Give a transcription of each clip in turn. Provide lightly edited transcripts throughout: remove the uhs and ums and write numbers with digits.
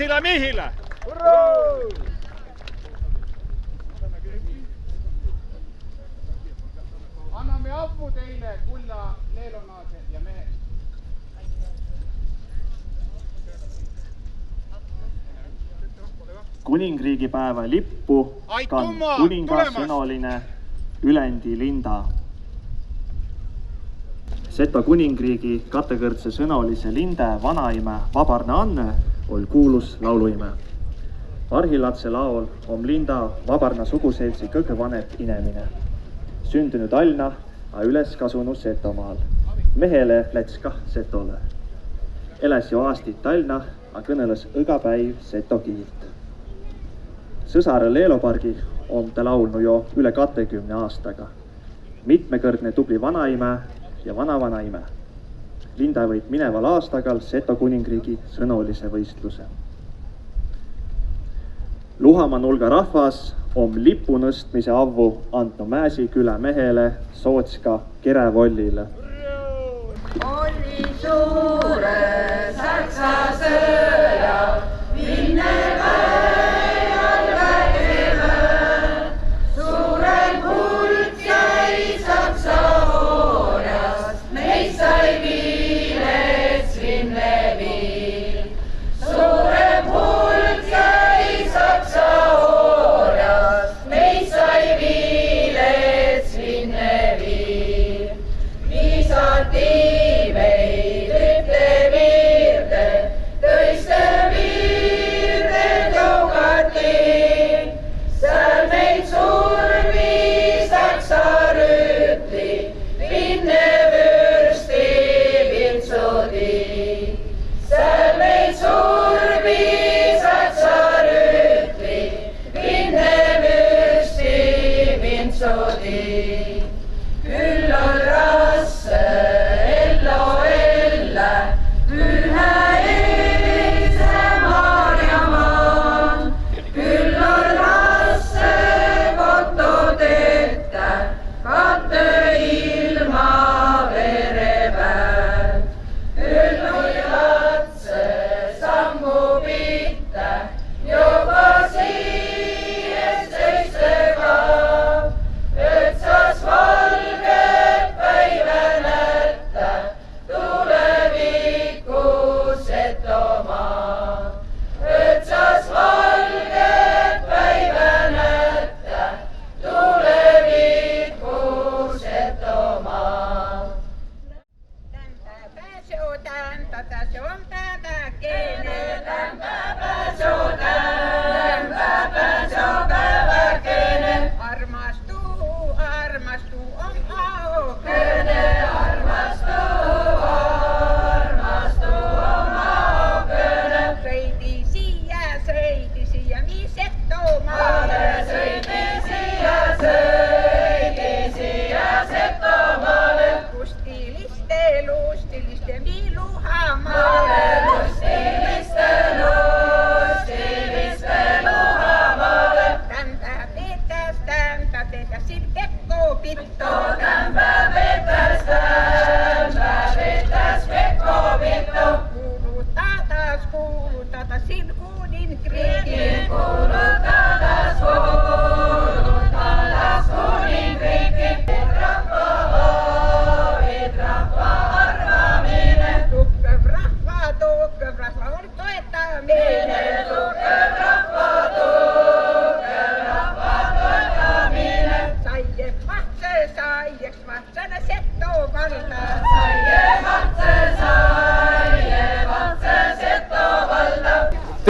naisile mihile. Anname apu teile, kulla leelonaased ja mehed. Kuningriigipäeva lippu kand kuningasõnaline Ülendi linda. Seto kuningriigi kategõrdse sõnolise linde vanaime Vabarna Anne ol kuulus lauluime. Arhilatse laol om linda Vabarna suguseltsi kõige vanet inemine. Sündinud Alna, a üles kasunu Setomaal. Mehele läts kah Setole. Eläs jo aastit Alna, a kõneles õga päiv Seto kiilt. Sõsare Leelopargi on ta laulnu jo üle 20 aastaga. Mitmekõrdne tubli vanaime ja vanavanaime. Linda võit mineval aastagal Seto kuningriigi sõnolise võistluse. Luhamaa nulga rahvas on lipu nõstmise avvu andnu Mäsi küla mehele Sootska Kerevollile. Oli suure Saksa sõja minne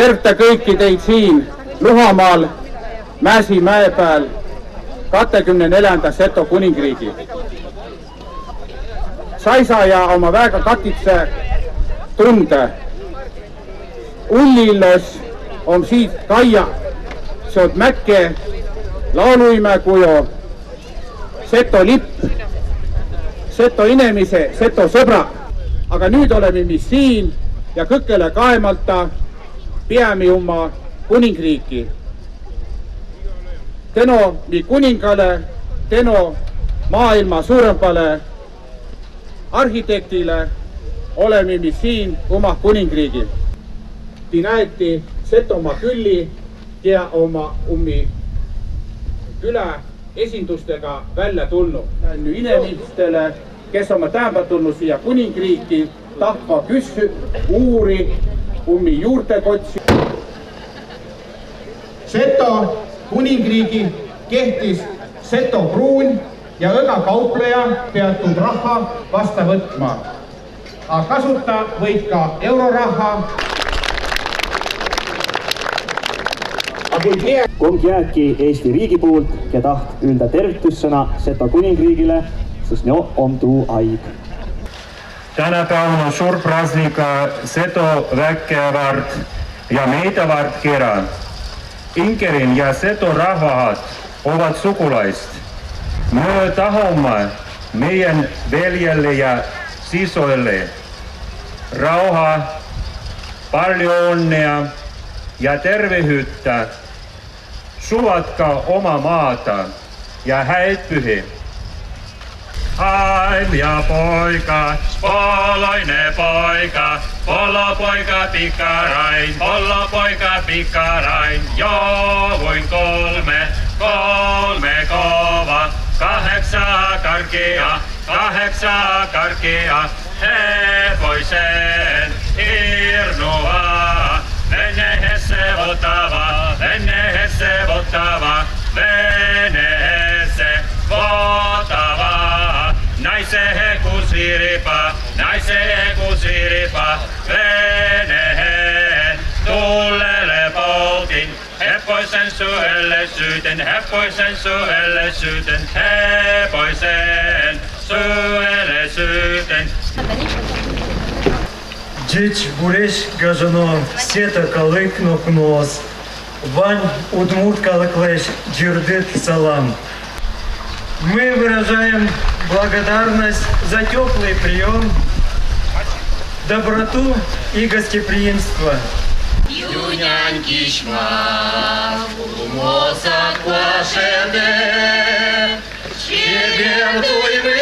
Tervita kõiki teid siin Luhamaal Mäsi mäe peal 24. Seto kuningriigi. Saisa ja oma väga katitse tunde. Ullilles on siit Kaia, sealt Mäkke lauluime kujo Seto lipp, Seto inemise, Seto sõbra. Aga nüüd oleme mis siin ja kõkkele kaemalta peame oma kuningriiki. Tänu nii kuningale, tänu maailma suurempale arhitektile oleme me siin oma kuningriigi. Te näete Setomaa külli ja oma küla esindustega välja tulnud. Inimestele, kes on tähendab tulnud siia kuningriiki, tahtva uuri juurtekotsi. Seto kuningriigi kehtis Seto pruun ja iga kaupleja peatud raha vasta võtma. Aga kasuta võid ka euroraha. Kumb jääbki Eesti riigi poolt ja taht ülda tervitussõna Seto kuningriigile, sest no on tuu aig. Tänapäeval on suur prazdnik Seto väkevard ja meidavard kera. Inkerin ja Seto rahvad ovat sukulaist. Me tahamme meidän veljelle ja sisoille rauhaa, paljon onnea ja tervehyyttä. Suvatkaa oma maata ja häid pyhi. Haim ja poika, poloinen poika, polopoika pikkarain, jovuin kolme kova, 8 karkea, hevoisen irnoa, veneessä votava, naiseen kusiripa, veneen tullele poltin, heppoisen suelle syyten, Дичь бурещ гажано, сета калыкнук нос, вань удмурт калыклэш, джирдыт салам. Мы выражаем благодарность за теплый прием, доброту и гостеприимство. Юняньки шма, умоса квашене, чебентуй мы,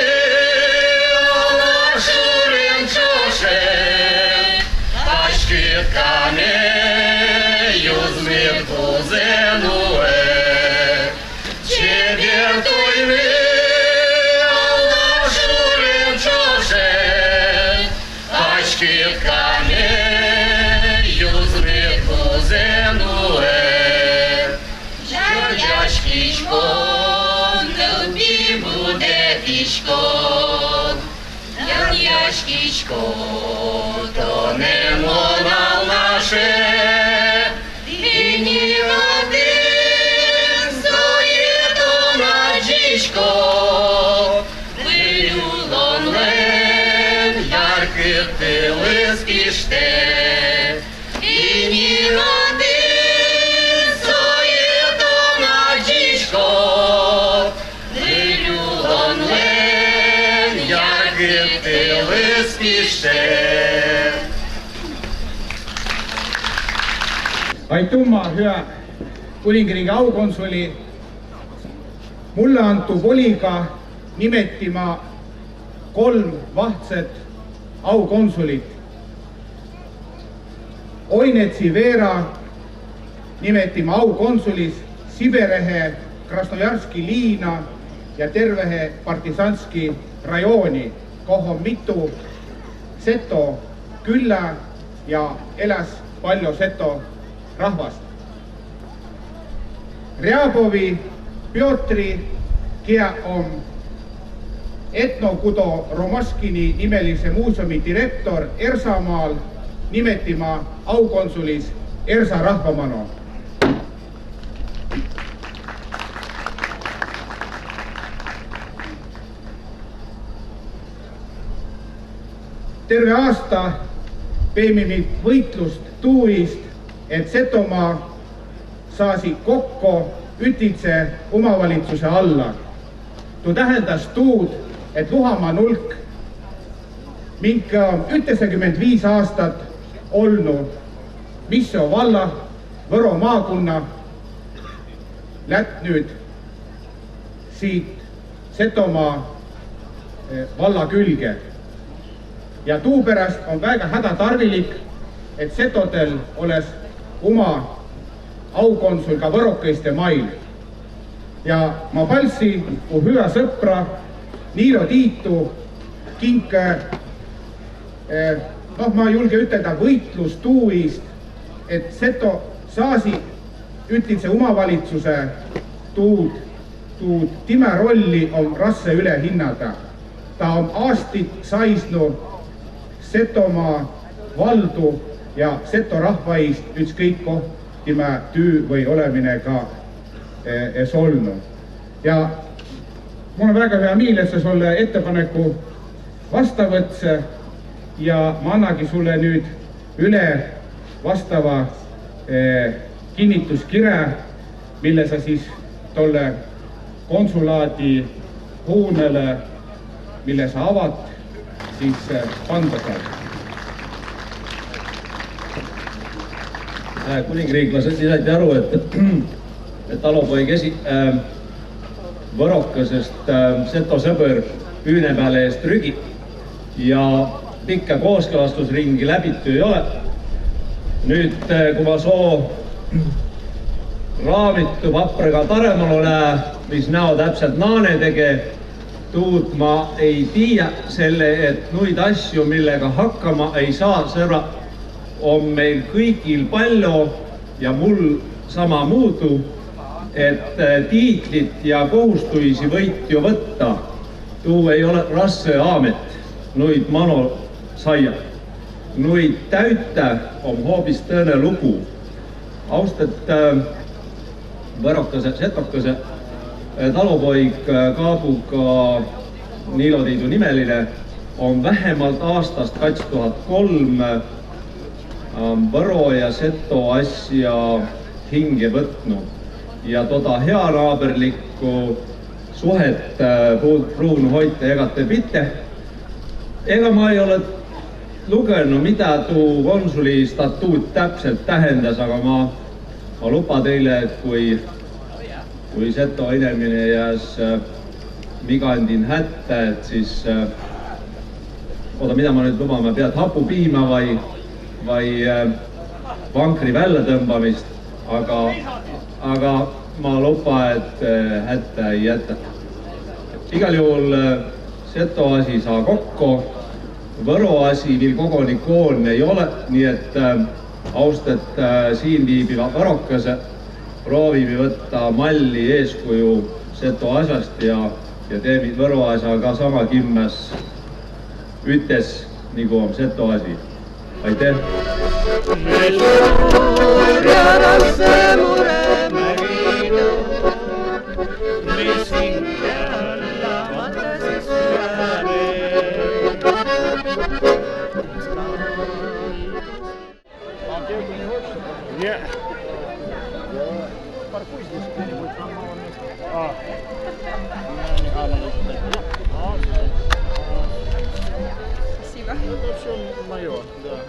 нашурен чоше, ашкиткане, юзмит кузенуэ, чебентуй мы, нашурен чоше, ашкиткане, Яшкичко, то не монал наше, і ні один стоїть надічко, вилюлон лен, ярких ти лискіште, і ні один стоїть надічко, вилюлон лен, ярких ти Aitümma, hüa kuningriigi aukonsuli. Mulle antud voliga nimeti ma 3 vahtset aukonsulit. Oinetsi Veera nimeti ma aukonsulis Siberehe, Krasnojarski liina ja tervehe Partisanski rajooni, koh on mitu Seto külla ja elas palju Seto rahvast. Rjabovi Pjotri, kia on etnokudo Romaskini nimelise muuseumi direktor Ersamaal, nimeti ma aukonsulis Ersa rahvamano. Terve aasta peemime võitlust tuuist, et Setomaa saasi kokku Ütitse omavalitsuse alla. Tuu tähendas tuud, et Luhamaa nulk minkä 95 aastat olnud Missio valla, Võro maakunna, lätt nüüd siit Setomaa valla külge. Ja tuu pärast on väga hädatarvilik, et Setodel oleks oma aukonsul ka võrokõiste mail. Ja ma palsi mu hyvä sõpra Niilo Tiitu kinke, ma julge ütelda võitlustuuist, et seto saasi ütlitse omavalitsuse tuud time rolli on rasse üle hinnada. Ta on aastit saisnu Setomaa valdu ja Seto rahvaist ükskõik time tüü või olemine ka es olnu. Ja mul on väga hea miil, et sa sulle ettepaneku vasta võtse ja ma annagi sulle nüüd üle vastava kinnituskire, mille sa siis tolle konsulaadi hoonele, mille sa avad, siis panda saad. Kuningriiklased saati aru, et talupõig võrokasest Seto sõbõr püüne peale eest rügi ja pikka kooskõlastusringi läbitu ei ole. Nüüd, kui ma soo raamitu vapraga taremal ole, mis näo täpselt naane tege, tuud ma ei tiia selle, et nuid asju, millega hakkama ei saa, sõbra, on meil kõigil palju ja mul sama muudu, et tiitlit ja kohustuisi võit ju võtta. Tuu ei ole rasse aamet, nuid mano saia. Nuid täytä on hoopis tõne lugu. Austet võrokase, setokase talupoig Kaabuga Niilo Tiidu nimeline on vähemalt aastast 2003 Võro ja Seto asja hinge võtnud ja toda hea naaberlikku suhet pruunu hoita egate mitte. Ega ma ei ole lugenud, mida tuu konsuli statuut täpselt tähendas, aga ma lupa teile, et kui Seto inimene jääs migandin hätta, et siis mida ma nüüd luba, ma pead hapu piima vai vankri välja tõmbamist, aga ma lupa, et hätta ei jäta. Igal juhul Seto asi saa kokku, Võro asi mil kogonikoolne ei ole, nii et austet siin viibiva võrokase proovime võtta malli eeskuju Seto asjast ja teemid Võro asja ka sama kimmes ütes, nagu on Seto asi. Aitäh!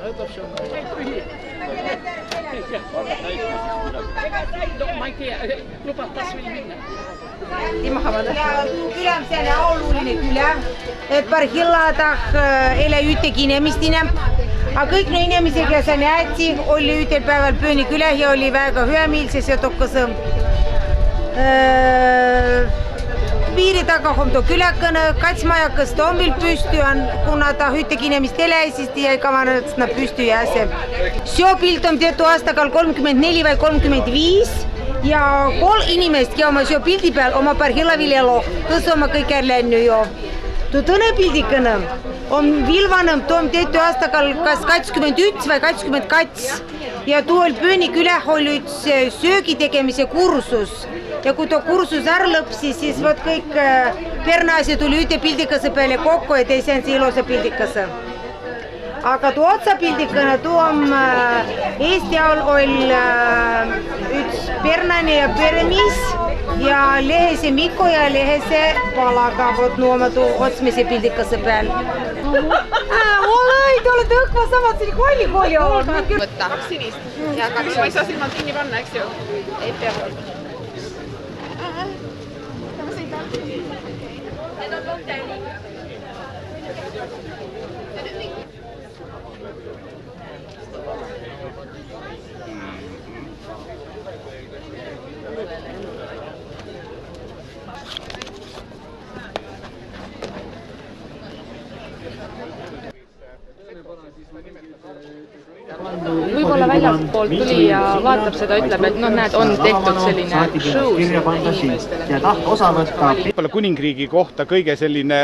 Это все Küla on selline oluline küla, et parhilladah ele ühtegi inimest enam. Aga kõik ne inimesi, kes on jätsi, oli ühtel päeval pööni küla ja oli väga hüämiilses ja tokkase piiri taga on too külakõne, katsmajakas ta on veel püsti on, kuna ta ühtegi inimest ei lähe, siis ta jäi kavanud, et nad püsti jääse. See pilt on tehtud aastakal 34 või 35 ja 3 inimest, kes oma see pildi peal oma parhillaviljalo, tõs oma kõik ärlennu ju. Tuu tõne pildikõne on vilvanõm, tuu on tehtud aastakal kas 21 või 22 ja tuu oli pööni küla oli üks söögi tegemise kursus. Ja kui too kursus ära lõpsi, siis võt kõik pernaasi tuli ühte pildikase peale kokku ja teise on see ilusa pildikase. Aga tuu otsa pildikane, tuu on Eesti all oli üks pernane ja peremis ja lehese Mikko ja lehese Palaga võt nuoma tuu otsmise pildikase peal. Olai, te olete õhkva samad siin kooli on. Võtta sinist. Ja kaks ma ei saa silmad kinni panna, eks ju? Ei pea võtta. Need on kokteilid. Võib-olla väljastpoolt tuli ja vaatab seda, ütleb, et näed, on tehtud selline show inimestele. Ja tahta osa võtta. Võib-olla kuningriigi kohta kõige selline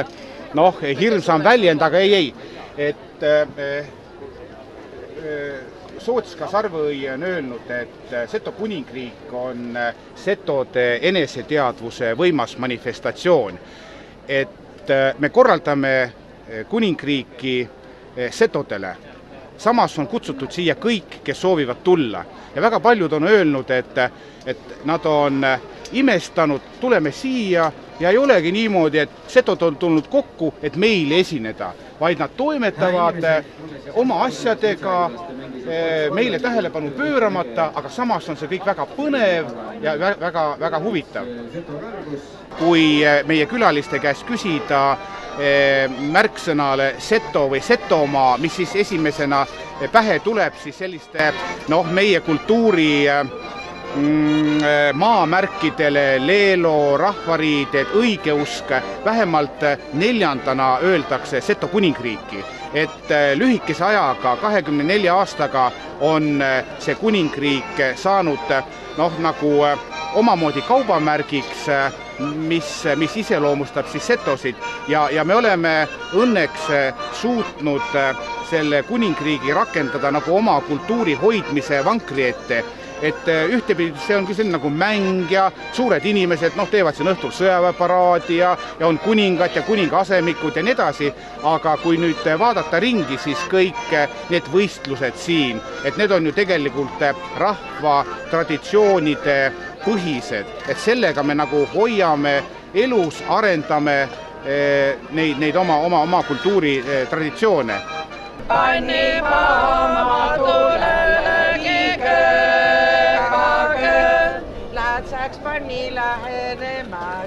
hirmsam väljend, aga ei. Et Sootska Sarveõie on öelnud, et Seto kuningriik on setode eneseteadvuse võimas manifestatsioon. Et me korraldame kuningriiki setodele. Samas on kutsutud siia kõik, kes soovivad tulla. Ja väga paljud on öelnud, et nad on imestanud, tuleme siia ja ei olegi niimoodi, et setod on tulnud kokku, et meile esineda, vaid nad toimetavad oma asjadega meile tähelepanu pööramata, aga samas on see kõik väga põnev ja väga huvitav. Kui meie külaliste käest küsida märksõnale seto või setomaa, mis siis esimesena pähe tuleb, siis selliste meie kultuuri maamärkidele, leelo, rahvariided, õigeusk, vähemalt 4. öeldakse Seto kuningriiki. Et lühikese ajaga, 24 aastaga on see kuningriik saanud nagu omamoodi kaubamärgiks, mis iseloomustab siis setosid ja me oleme õnneks suutnud selle kuningriigi rakendada nagu oma kultuuri hoidmise vankri ette. Et ühtepidi see on küll selline nagu mäng ja suured inimesed teevad siin õhtul sõjaväeparaadi ja on kuningad ja kuninga asemikud ja nii edasi, aga kui nüüd vaadata ringi, siis kõik need võistlused siin, et need on ju tegelikult rahva traditsioonide põhised, et sellega me nagu hoiame elus, arendame neid oma kultuuri traditsioone. Lätseks panni lähenema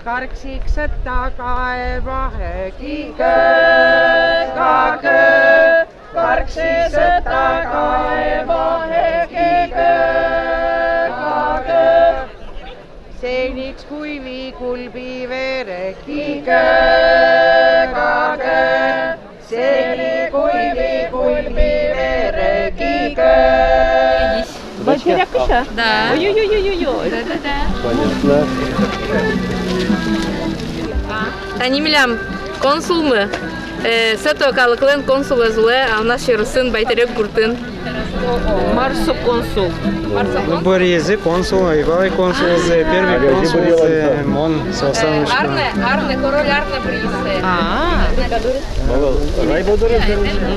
karksiksed tagaevahe karksiksed tagaevahe seniks kuivi kulbi vere seni kuivi vere Батеряк еще? Да. Ой-ой-ой-ой-ой. Да-да-да. Танимлям, консулмы. Сето калыклен консул эзуле, а наш сын Байтерек Гуртын. Марсо консул. Борезы консул, Ивай консул, первый консул, Мон, Сосанович. Арне, король Арне приисе.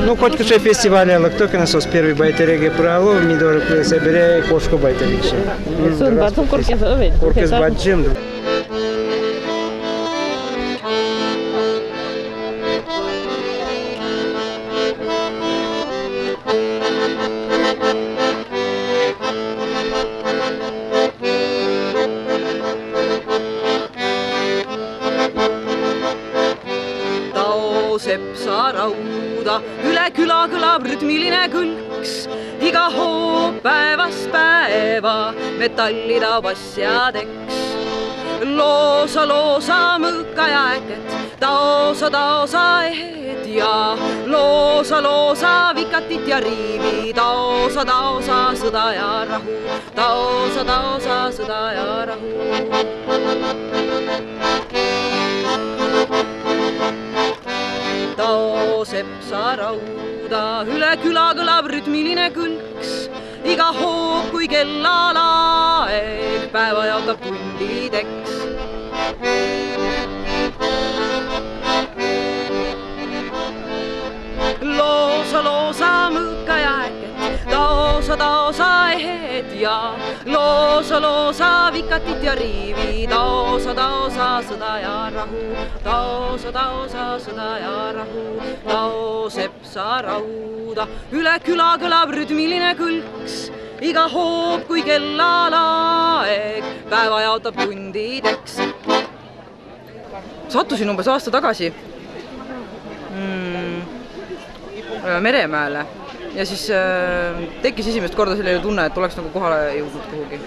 Ну, хоть куча фестиваля, но кто нас первый Байтереге пролов, Мидор собирая кошку Байтерекши. Сын батом коркез овет. Коркез баджим. Rauda, üle küla kõlab rütmiline kõlks, iga hoop päevast päeva metallida vassjadeks. Loosa mõõka ja äket, taosa ehed ja loosa vikatit ja riivi, taosa sõda ja rahu, taosa sõda ja rahu. Sepsa rauda, üle küla kõlab rütmiline kõlks, iga hoop kui kellalaeg päeva jaotab tundideks. Loosa mõõka ja äket, taosa ehed ja loosa vikatit ja riivi, taosa sõda ja rahu, taosa sõda ja rahu, sepsa rauda, üle küla kõlab rütmiline kõlks, iga hoop kui kellalaeg päeva jaotab tundideks. Sattusin umbes aasta tagasi Meremäele ja siis tekkis esimest korda selline tunne, et oleks nagu kohale jõudnud kuhugi.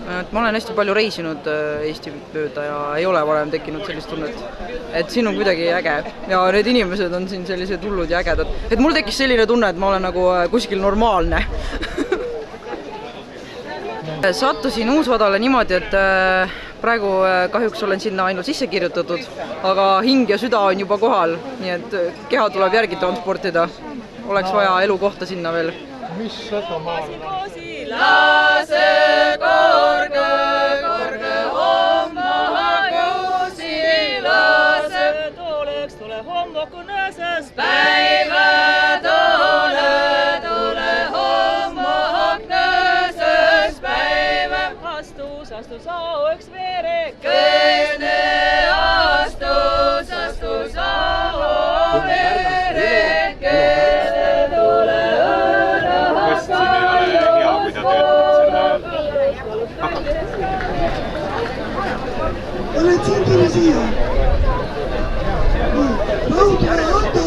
Ma olen hästi palju reisinud Eesti mööda ja ei ole varem tekkinud sellist tunnet, et siin on kuidagi äge ja need inimesed on siin sellised hullud ja ägedad. Et mul tekkis selline tunne, et ma olen nagu kuskil normaalne. Sattusin Uusvadale niimoodi, et praegu kahjuks olen sinna ainult sisse kirjutatud, aga hing ja süda on juba kohal, nii et keha tuleb järgi transportida. Oleks vaja elukohta sinna veel. Mis seda maal on? Lase korge, korge homma kuusi lase. Tooleks tule hommokuneses päivä. Tule hommokneses päivä. Astus aueks vere. Kene astus au vere. Kene tule Oled sindile siia? Raudne auto!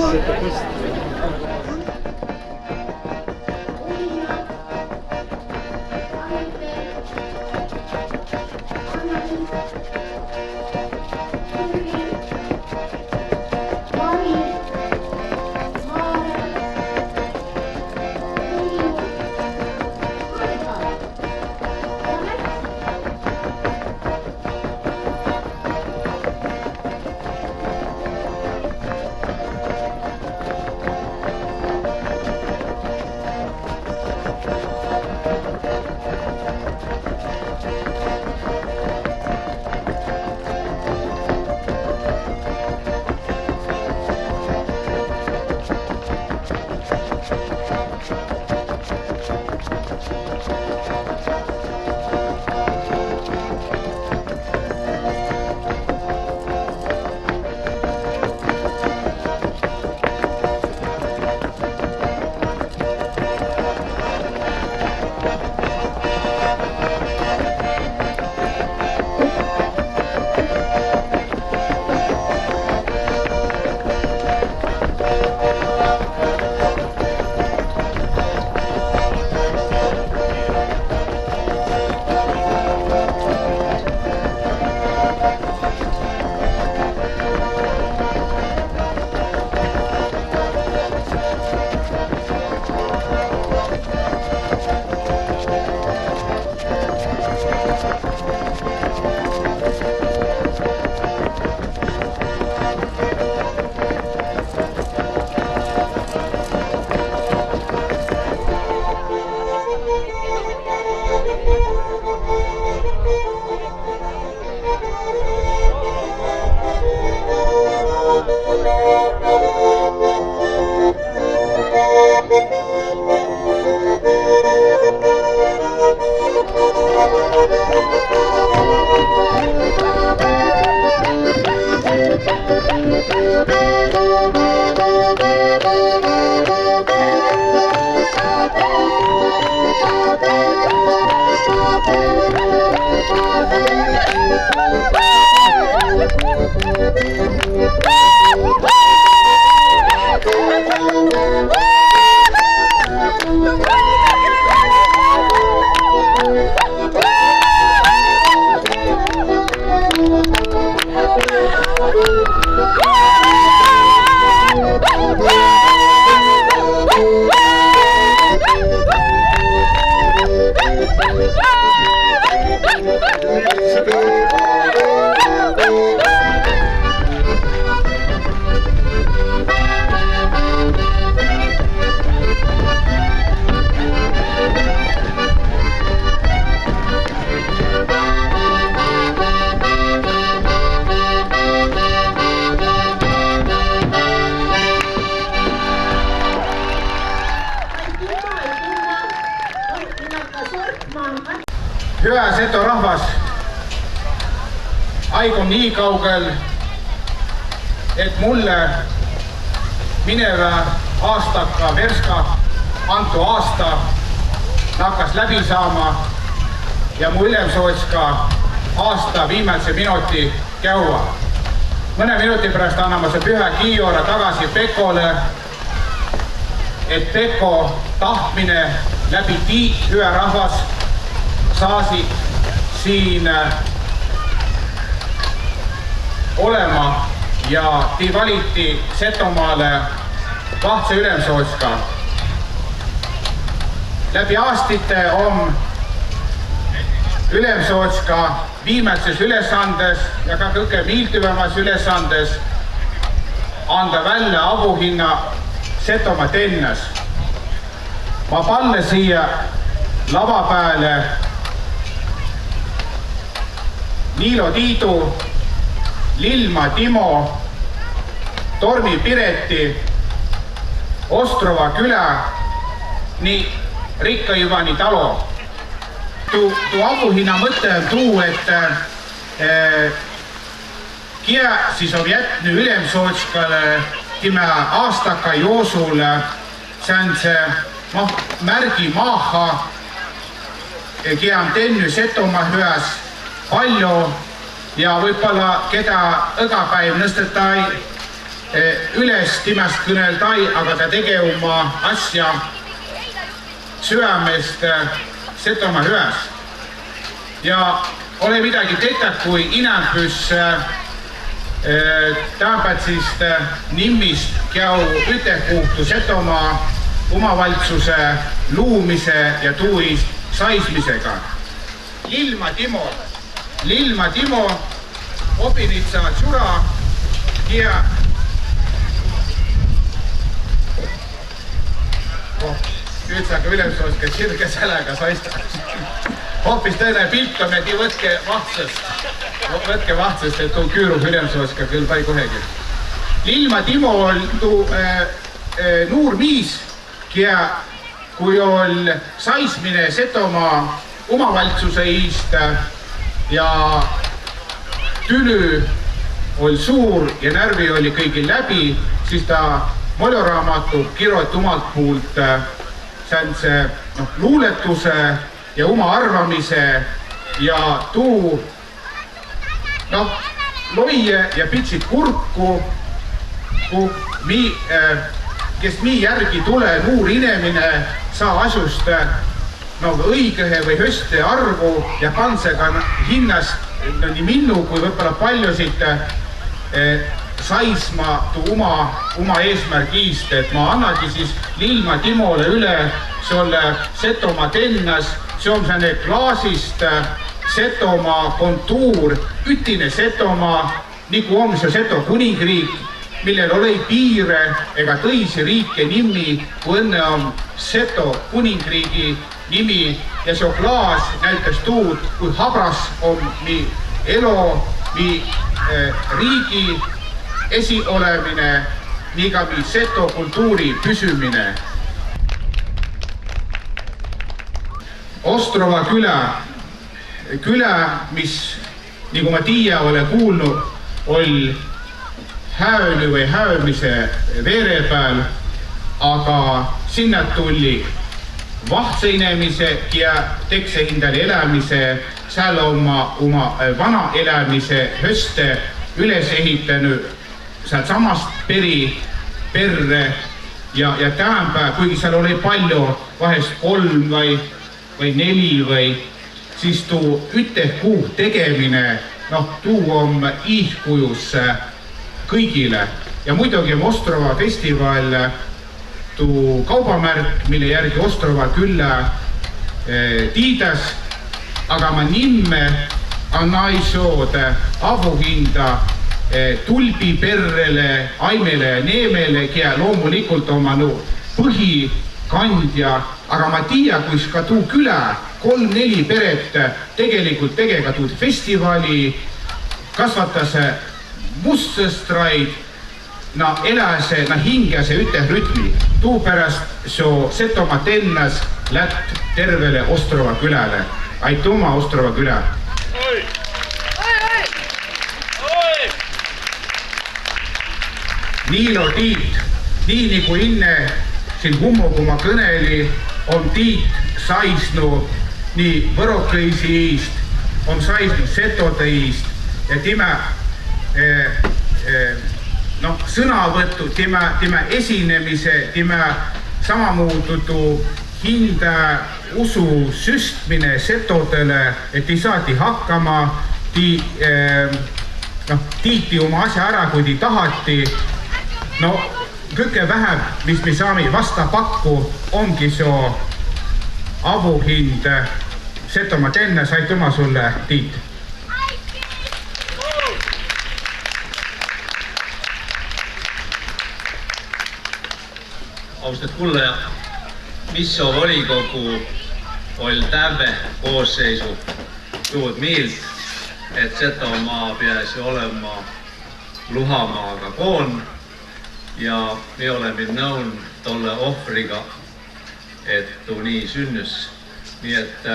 Hüä Seto rahvas, aeg on nii kaugel, et mulle mineva aastaka Verska antu aasta hakkas läbi saama ja mu Ülemsootska aasta viimase minuti käua. mõne minuti pärast anname see püha Kiiora tagasi Pekole, et Peko tahtmine läbi Tiit, hüve rahvas, saasid siin olema ja tii valiti Setomaale vahtse Ülemsootska. Läbi aastite on Ülemsootska viimases ülesandes ja ka kõige miildüvemas ülesandes anda välja avuhinna Setomaa tennas. Ma palle siia lava pääle Niilo Tiidu, Lilma Timo, Tormi Pireti, Ostrova küla, nii Rikka Ivani talo. Tuu avuhinna mõte on tuu, et Kia siis on jätny Ülemsootskale time aastaka joosul säänse märgi maaha, Kia on tenny Setomaa hüas palju ja võib-olla keda õgapäiv nõstetai üles timast kõneldai, aga ta tege oma asja süämest Setomaa hüas. Ja ole midagi tehta, kui inampüs Taampatsist nimmist käu ütepuhtu Setomaa omavalitsuse luumise ja tuurist saismisega. Lilma Timo, Opinitsa Tšura ja nüüd saaka Ülemsootska sirge sälega saista. Hoopis tõene pilt on, et võtke vahtsest, et tuu küüru Ülemsootska küll pai kohegi. Lilma Timo on tuu nuur miis, kui on saismine Setomaa omavalitsuse iist ja tülü oli suur ja närvi oli kõigil läbi, siis ta moljoraamatu kirjut omalt poolt säänse luuletuse ja oma arvamise ja tuu loie ja pitsid kurku, kes nii järgi tule nuur inimene saa asust õigõhe või höste arvu ja kansega hinnast nii minnu kui võibolla paljusid saisma tuu oma eesmärgiist, et ma annagi siis Lilma Timole üle selle Setomaa tennas, see on selline klaasist Setomaa kontuur, ütine Setomaa, nagu on see Seto kuningriik, millel oli piire ega tõisi riike nimi, kui õnne on Seto kuningriigi nimi ja see klaas näitas tuud, kui habras on nii elo, nii riigi esiolemine, nii ka nii Seto kultuuri püsümine. Ostrova küla, mis, nagu ma tiia olen kuulnud, oli häöli või häömise veere peal, aga sinna tuli vahtse inimese ja tekse hindali elämise, seal oma vana elämise höste üles ehitanud sealt samast perre ja tähenpäev, kuigi seal oli palju, vahest 3 või 4 siis tuu ütehkuu tegemine, tuu on iihkujus kõigile ja muidugi on Ostrova festival tuu kaubamärk, mille järgi Ostrova külla tiidas, aga ma nimme annaisood avuhinda tulbi perrele, aimele ja neemele, kia loomulikult oma põhikandja, aga ma tiia, kui ka tuu küla 3-4 peret tegelikult tegega tuud festivali, kasvatas mustsõstraid, eläse, hingase üteh rütmi. Tuu pärast soo Setomaa tennas lätt tervele Ostrova külale. Aituma Ostrova küla! Niilo Tiit, nii nagu inne siin hummu, kui ma kõneli, on Tiit saisnu nii võrokõisi iist, on saisnu setode iist ja time sõnavõttu, tema esinemise, tema samamoodi hinda usu süstmine setodele, et ei saati hakkama, tiiti oma asja ära, kui ti tahati. No kõige vähem, mis me saame vasta pakku, ongi see avuhind Setomaa tenne, said oma sulle, Tiit. Austet kullaja, mis on volikogu oli täve koosseisu tuud miilt, et Setomaa peasi olema Luhamaaga koon ja me oleme nõun tolle ohvriga, et tuu nii sünnys. Nii et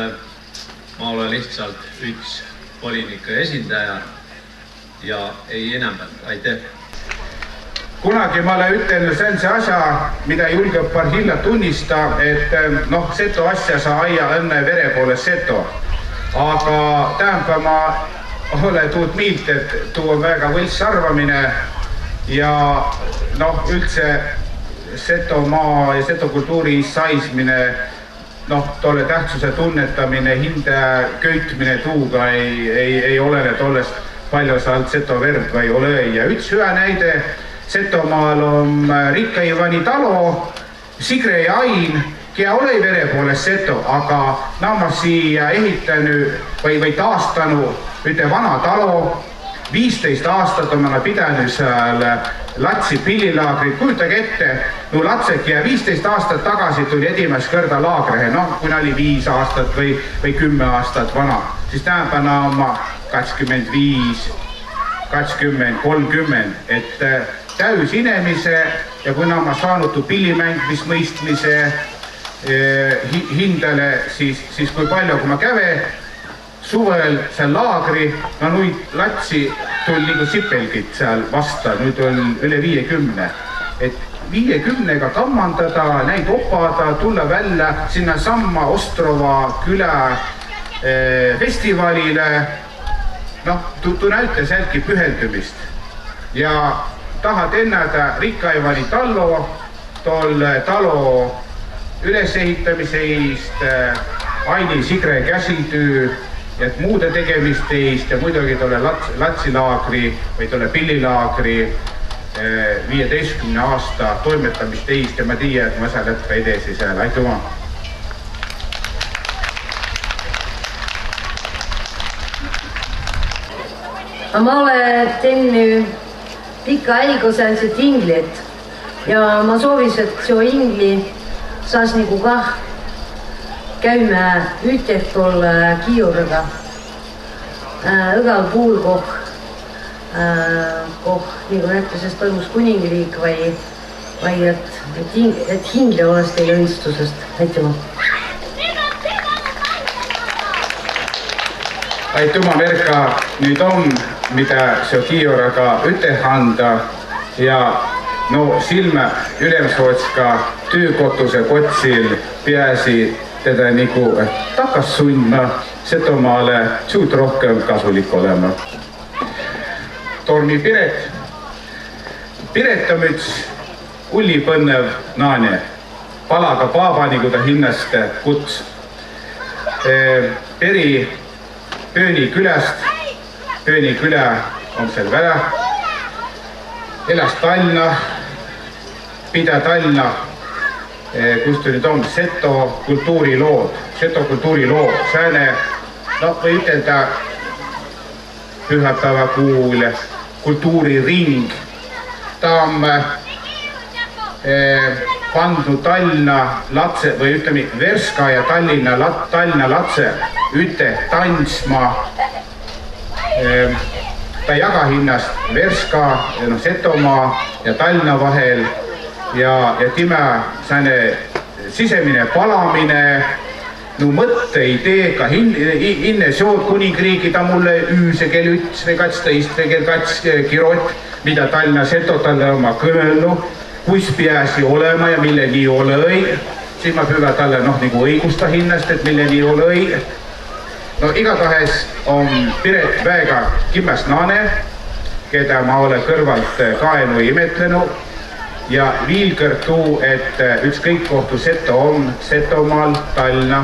ma olen lihtsalt üks volinike esindaja ja ei enempalt. Aitäh! Kunagi ma olen ütelnud sellise asja, mida julgeb Parhilla tunnista, et seto asja sa aia õnne vere poole seto. Aga tähendab, ma olen tuud miilt, et tuu on väga võlts arvamine ja üldse Setomaa ja setokultuuri saismine, tolle tähtsuse tunnetamine, hinde köitmine tuuga ei olene tollest palju saalt seto verd või ole. Ja üks hüve näide, Setomaal on Rikka Ivani talo, Sigre ja Ain, kea ole vere poole seto, aga nama siia ehitanu või taastanu üte vana talo, 15 aastat on pidanud seal Latsi pillilaagrit. Kujutage ette, Latseki ja 15 aastat tagasi tuli edimast kõrda laagrehe, kui oli 5 aastat või 10 aastat vana, siis tähendab oma 25, 20, 30, et täys inemise ja kui ma saanud pillimängmis mõistmise hindele, siis kui palju, kui ma käve suvel seal laagri, nüüd Latsi tuli nagu sipelgid seal vasta, nüüd on üle 50. Et 50-ga kammandada, näid opada, tulla välja sinna samma Ostrova küla festivalile, tuu näüte sealtki pühendumist. Ja tahad ennada Rikka Ivani tallo, tol talo ülesehitamise eest, Aini Sigre käsitöö, et muude tegemist eest ja muidugi tolle Latsilaagri või tolle pillilaagri 15 aasta toimetamist eest ja ma tiia, et ma saan jätka edasi seal. Aitüma! Ma olen teinud pikka aikosäänset inglit ja ma soovis, et see ingli saas nagu kah käime ühteg tolle kiiurega õgal puul koh nagu näiteks toimus kuningriik või et hingli oleks teile õnnistusest. Aitüma! Aitüma, Merka, nüüd on, mida see kiiuraga üte anda ja silme ülemsootska töökotuse kotsil peasi teda nagu takas sundma Setomaale suut rohkem kasulik olema. Tormi Piret. Piret on üks ullipõnnev naane, palaga paaba, nagu ta hinnast kuts. Peri Pööni külast, Pööni küla on seal vära, elas Tallinna, pida Tallinna, kus ta nüüd on, Seto kultuurilood, sääne, või ütelda pühapäevakuul, kultuuriring, ta on pandud Tallinna latse või ütleme Verska ja Tallinna latse üte tantsma. Ta jaga hinnast Verska, Setomaa ja Tallinna vahel ja time sääne sisemine palamine, mõtte ideega hinne sood kuningriigi ta mulle üüse kell 1 või 12 või kell 2 kirot, mida Tallinna Seto talle oma kõnelnu, kus peasi olema ja mille nii ole õi, siis ma püüda talle nagu õigusta hinnast, et mille nii ole õi. Igatahes on Piret väega kimmäst naane keda ma olen kõrvalt kaenu imetlenu ja viilkõrd tuu, et ükskõik kohtu Seto on, Setomaal, Tallinna,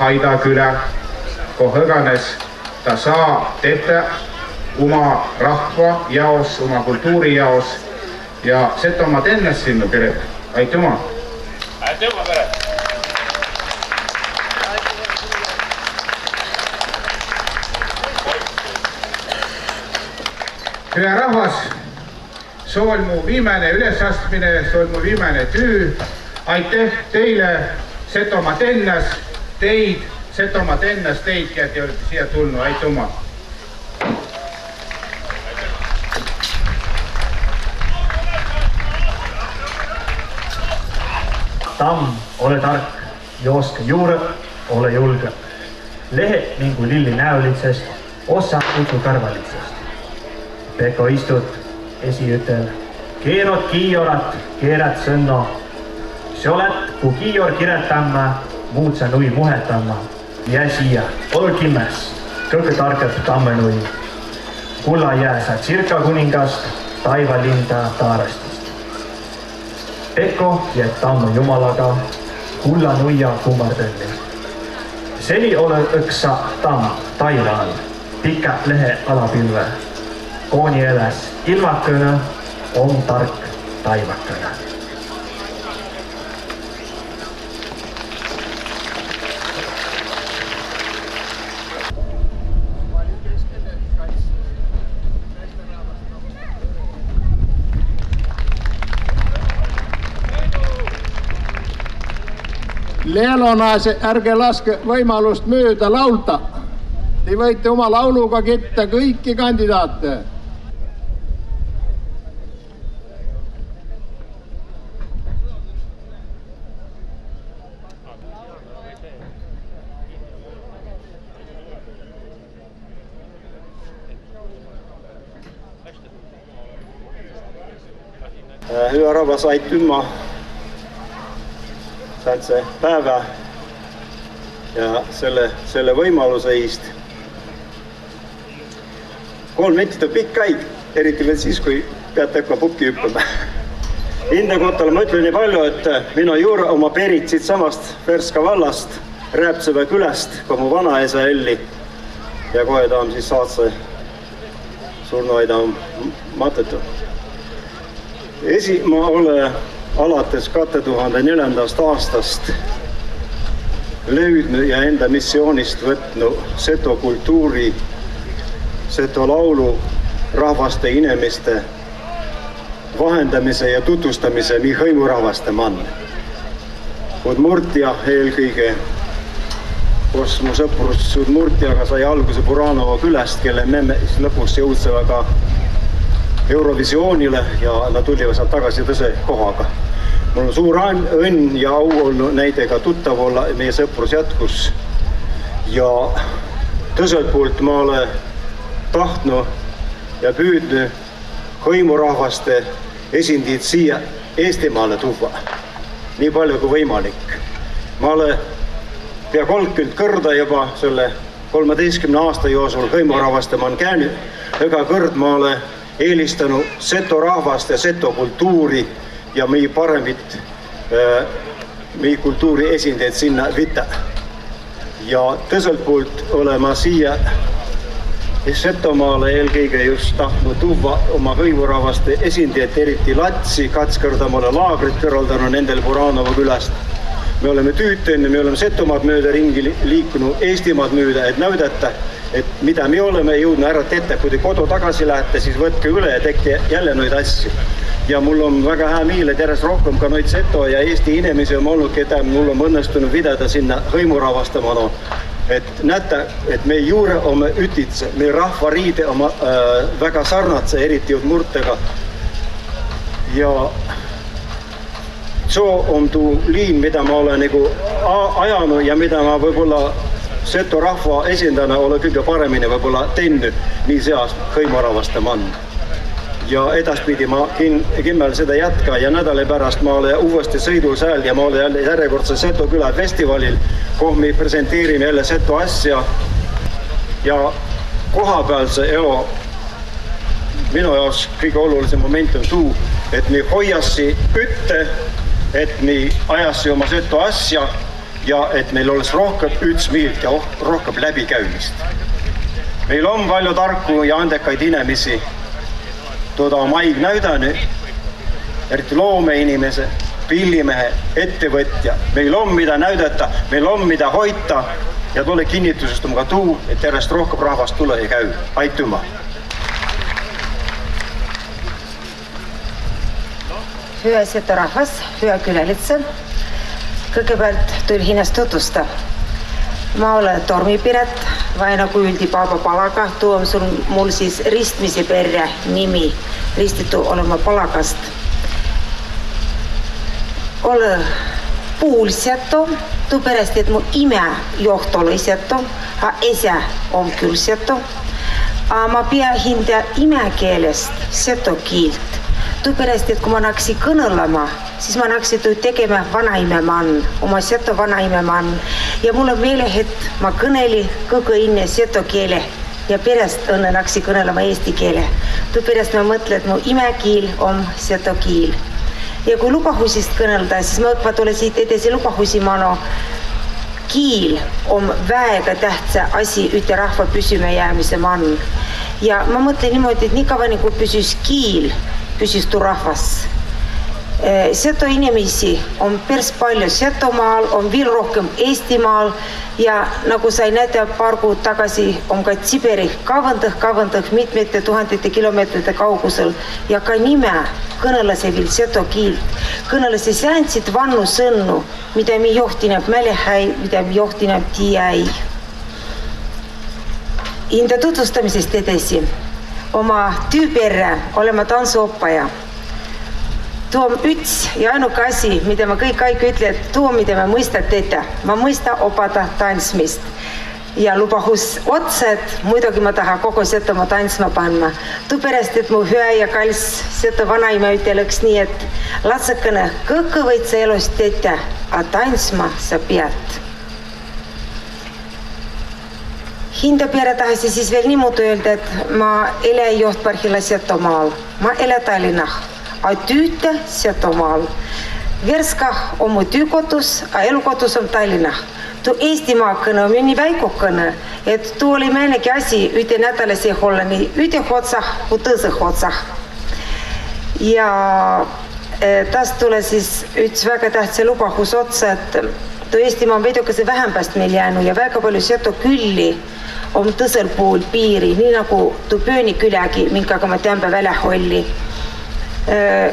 Haida küla, koh õganes ta saa teha oma rahva jaos, oma kultuuri jaos ja Setomaa tennes sinna peret. Aitüma! Aitüma peret! Hea rahvas, see on mu viimane ülesastmine, see on mu viimane töö. Aitäh teile, Setomaa tennas, teid, Setomaa tennas teid, kes te olete siia tulnud. Aitüma! Tamm, ole tark, jooske juure, ole julge. Lehe mingu lilli näolitsest, ossa kutsu karvalitsest. Pekko istut esiütel, keerot kiiorat, keerat sõnno. See olet, kui kiior kiretamma, muud sa nui muhetamma. Jää siia, ole kimmes, kõige tarkeb tammenui. Kulla jää sa tsirka kuningast, taiva linda taarestist. Pekko jääb tammu jumalaga, kulla nuia kummardelli. Seni ole õksa tamm taiva all, pika lehe alapilve. Kooni eles ilmakõne on tark taivakõne. Leelonase, ärge laske võimalust mööda laulda. Te võite oma lauluga kitta kõiki kandidaate. Hyvä rahvas, aitüma tänse päeva ja selle võimaluse eest. 3 minutit on pikk aeg, eriti veel siis, kui peate hakka pukki hüppama. Inde kohtale ma ütlen nii palju, et minu juur oma perit siit samast Värska vallast, Rääpsevä küläst, kui mu vanaisa elli ja kohe ta on siis saatse surnuaida matetu. Ma olen alates 2004. aastast löydnud ja enda missioonist võtnud seto kultuuri, seto laulu rahvaste inimeste vahendamise ja tutvustamise nii hõimurahvaste mann. Udmurtia eelkõige, kus mu sõprus Udmurtiaga sai alguse Buranova küläst, kelle me lõpuks jõudsime ka Eurovisioonile ja nad tulivad sealt tagasi tõse kohaga. Mul on suur õnn ja au olnud näidega tuttav olla, meie sõprus jätkus. Ja tõselt poolt ma olen tahtnud ja püüdnud hõimurahvaste esindid siia Eestimaale tuua. Nii palju kui võimalik. Ma olen pea 30 kõrda juba selle 13 aasta joosul hõimurahvaste ma on käinud. Ega kõrd ma olen eelistanud seto rahvast ja seto kultuuri ja meie paremit, meie kultuuri esindajaid sinna vita. Ja tõselt poolt olen ma siia Setomaale eelkõige just tahtnud tuua oma hõimurahvaste esindajad, eriti Latsi, 2 korda ma olen laagrit kõrvaldanud nendel Buranova külast. Me oleme tüütanud, me oleme Setomaad mööda ringi liikunud Eestimaad mööda, et näidata, et mida me oleme jõudnud ära tette, kui te kodu tagasi lähete, siis võtke üle ja tehke jälle neid asju. Ja mul on väga hea miil, et järjest rohkem ka neid seto ja Eesti inimesi on olnud, keda mul on õnnestunud vidada sinna hõimurahvastamana. Et näete, et me juure oma ütitse, me rahvariide oma väga sarnatse, eriti Udmurtega. Ja see on tuu liin, mida ma olen nagu ajanud ja mida ma võib-olla seto rahva esindana olen kõige paremini võib-olla teinud nii seas hõimurahvaste mann. Ja edaspidi ma kimmel seda jätka ja nädala pärast ma olen uuesti sõidul seal ja ma olen jälle järjekordse Seto küla festivalil, kuhu me presenteerime jälle seto asja ja kohapealse elu minu jaoks kõige olulisem moment on tuu, et me hoiassi ütte, et me ajassi oma seto asja ja et meil oleks rohkem ütsmiilt ja rohkem läbikäymist. Meil on palju tarku ja andekaid inimesi, tuoda maig näydani, eriti loomeinimese, pillimehe, ettevõtja. Meil on mida näydata, meil on mida hoita ja tule kinnitusest on ka tuu, et järjest rohkem rahvast tule ei käy. Aitüma! Hyvä setorahvas, hyvä kylälitse. Kõigepealt tuli hinnast tutvusta. Ma olen Tormipiret, Vaino Kuildi Paapa Palaka. Tuo on mul siis ristmise perre nimi. Ristitu olema Palakast. Olen puulseto. Tuu perästi, et mu ime joht oli seto, a esä on küll seto. Ma pea hinda imekeelest seto kiilt. Tuu perästi, et kui ma naksin kõnelema, siis ma naksin tegema vanaimemann, oma seto vanaimemann. Ja mul on meele, et ma kõneli kõige inne seto keele ja peräst õnne naksin kõnelema eesti keele. Tuu peräst ma mõtlen, et mu imekiil on seto kiil. Ja kui lubahusist kõnelda, siis ma õppa tule siit edasi lubahusimano. Kiil on väga tähtsa asi üte rahva püsime jäämise mann. Ja ma mõtlen niimoodi, et nii kavani kui püsis kiil, püsis tuu rahvas. Seto inimesi on päris palju Setomaal, on veel rohkem Eestimaal ja nagu sai näete paar kuud tagasi on ka Siberi kavandah mitmete tuhandete kilomeetrite kaugusel ja ka nime kõnelase veel seto kiilt. Kõnelase säänsid vannu sõnnu, mida mi johtineb mälehäi, mida mi johtineb tiiäi. Hinda tutvustamisest edasi. Oma tüüperre olema tantsuoppaja. Tuu on üks ja ainuke asi, mida ma kõik ütle, et tuu, mida ma mõista teete. Ma mõista opata tantsmist. Ja lubahus otsa, et muidugi ma taha kogu Setomaa tantsma panna. Tuu pärast, et mu hüä ja kals seto vanaima üteleks nii, et latsakene kõike võid sa elust teete, a tantsma sa pead. Hinda peale tahasi siis veel niimoodi öelda, et ma elä Johtparhila Setomaal. Ma elä Tallinnah. A tüüte Setomaal. Verskah on mu tüükotus, a elukotus on Tallinnah. Tuu Eestimaakõne on nii väikukõne, et tuu oli määnegi asi üte nädalasi olla nii üte otsah kui tõsõh otsah. Ja taas tule siis üks väga tähtsa lubahus otsa, et tuu Eestimaa on veidukese vähempast meil jäänud ja väga palju seto külli on tõsõl puul piiri, nii nagu tuu Pööni külägi, minkaga ma tämbe välja holli.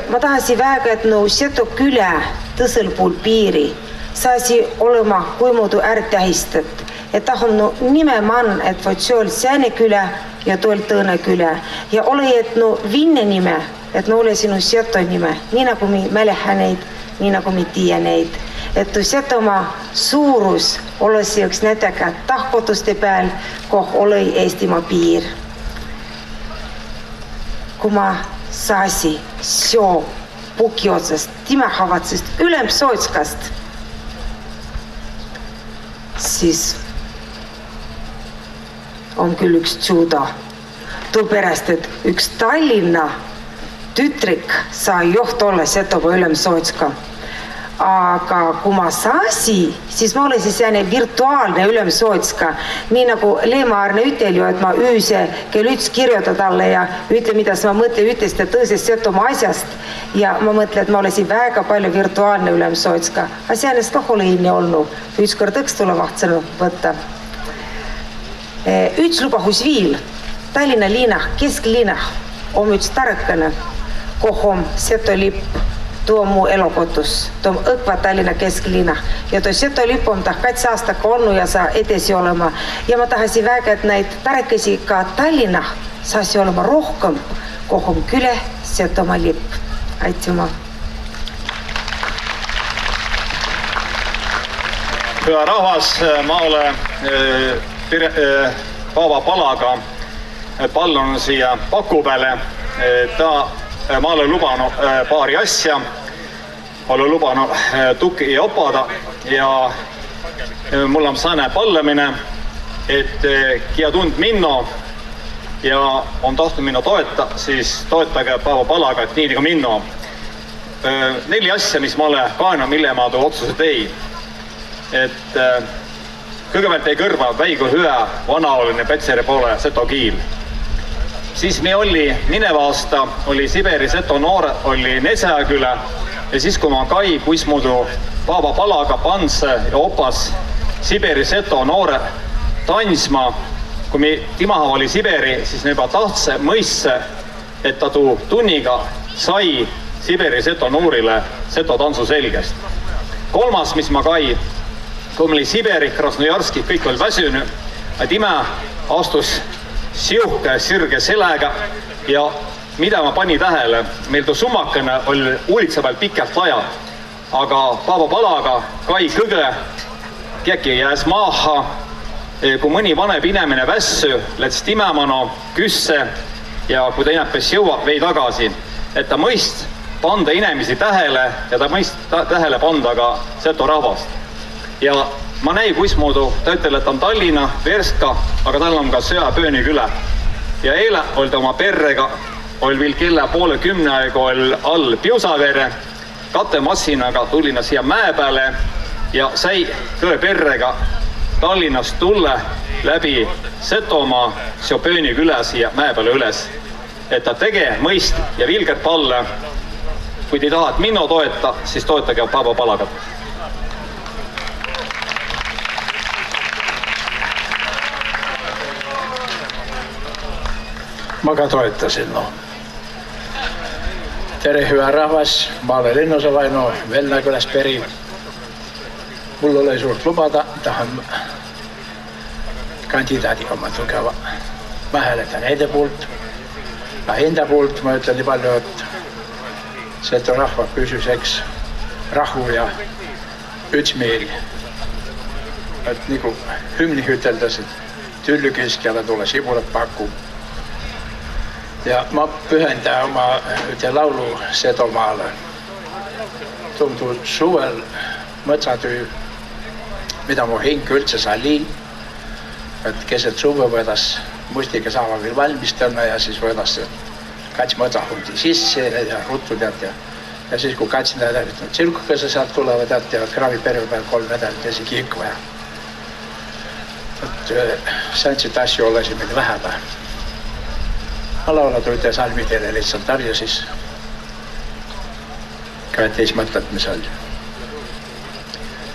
Ma tahasi väga, et nu seto külä tõsõl puul piiri saasi olema kuimudu ärtähistet. Et tahon nu nimemann, et võt seal sääne külä ja tuol tõõne külä. Ja ole, et nu vinne nime, et nu ole sinu seto nime, nii nagu mi mälehä neid, nii nagu mi tiia neid. Et tu Setomaa suurus olesi üks nätega tahkotuste peal, koh ole Eestimaa piir. Kui ma saasi seo puki otsast, timehavatsest, Ülemsootskast, siis on küll üks tšuda. Tuu pärast, et üks Tallinna tütrik sai joht olla Setomaa Ülemsootska. Aga kui ma saasi, siis ma olesi sääne virtuaalne Ülemsootska. Nii nagu Leema-Arne ütel ju, et ma üüse kell üks kirjuta talle ja ütle, mida ma mõtle ütest ja tõsest Setomaa asjast. Ja ma mõtle, et ma olesi väga palju virtuaalne Ülemsootska. A säänest kah ole inni olnu. Ükskord õks tule vahtsanu võtta. Üks lubahus viil. Tallinna liinah, keskliinah on üks tarkane, koh on seto lipp. Tuu on mu elukotus, tuu on õkva Tallinna keskliinah. Ja tuu seto lipp on tah 2 aastaka olnu ja saa edesi olema. Ja ma tahasi väga, et neid tarkesi ka Tallinnah saasi olema rohkem, koh on küle Setomaa lipp. Aitüma. Hyvä rahvas, ma olen Paava Palaga pallon siia paku peale. Ma olen lubanud paari asja. Olen lubanud tukki ja opada ja mul on saane pallemine, et kia tund minno ja on tahtnud minna toeta, siis toetage Paavo Palaga, et nii nagu minna. 4 asja, mis ma olen kaena, mille ma tuo otsuse tein. Et kõigepealt ei kõrva väigu hüä vanaoline Petseri poole Seto kiil. Siis me oli mineva aasta, oli Siberi Seto noore, oli Nesäkülä ja siis kui ma kai, kuis muidu Paavo Palaga panse ja opas Siberi Seto noore tansma, kui me timaha oli Siberi, siis me juba tahtse mõisse, et ta tuu tunniga sai Siberi Seto noorile Seto tantsu selgest. Kolmas, mis ma kai, kui me oli Siberi, Krasnojarski, kõik oli väsyny, et ime astus siuhke sirge selega ja mida ma pani tähele, meil tuu summakene oli uulitsa peal pikalt lajad, aga Paavo Palaga kai kõge, keegi jääs maaha, kui mõni vanem inimene vässy, läts timemano küsse ja kui ta inepes jõuab, vei tagasi, et ta mõist panda inimesi tähele ja ta mõist tähele panda ka Seto rahvast. Ja ma näin, kuismuudu ta ütel, et on Tallinna, Verska, aga tal on ka Sõjapööni küla. Ja eile oli ta oma perrega, oli veel kella 9:30 aega oli all Piusavere, kattemassinaga tulina siia mäe peale ja sai kõe perrega Tallinnast tulle läbi Setomaa Sõjapööni küla siia mäe peale üles. Et ta tege mõist ja vilgert palle, kui te tahad minno toeta, siis toetage Paavo Palagat. Ma ka toetasin. Tere hyvä rahvas, ma olen Linnusa Vaino Velnaküläs peri. Mul oli suurt lubada, tahan kandidaadi oma tugeva. Ma hääletan näide poolt, ka enda poolt, ma ütlen nii palju, et Seto rahva püsüseks rahu ja ütsmeel. Et nagu hümni üteldas, et Tüllükeskjale tule sibulat paku. Ja ma pühendan oma üte laulu Setomaale. Tundu suvel mõtsatöö, mida mu hing üldse sali, et keset suve võedas mustiga saama veel valmistama ja siis võedas kats mõtsahundi sisse ja ruttu tead ja siis kui kats nädalit tsirkukese sealt tulevad tead kraavi perve peal 3 nädalit esi kiik vaja. Et säntsid asju olesi meil vähemä. Ma laulad üte salmi teile lihtsalt tarja siis. Ka et ees mõtled, mis oli.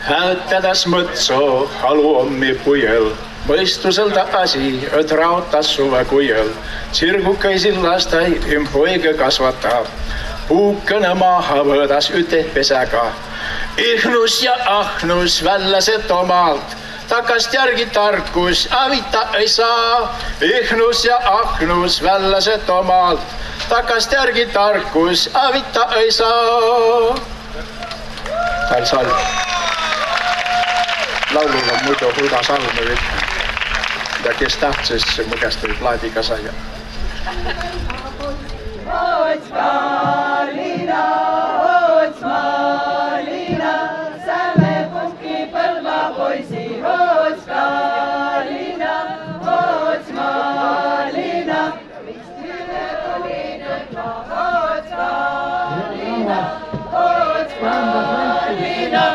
Häätädas mõtso halu ommi puiel. Mõistusel ta asi, et raotas suve kujel. Tsirgukaisin lastai poiga kasvatab. Puukene maha võõdas üte pesäga. Ihnus ja ahnus välja Setomaalt. Takast järgi tarkus, avita ei saa. Ihnus ja ahnus välja Setomaalt. Takast järgi tarkus, avita ei saa. Tal salm. Laulul on muidu hulga salme ja kes tahtsis, mu käest või plaadiga saia. Ots Malina, säme puhki põlva poisi. Ots Malina, Ots Malina, Ots Malina.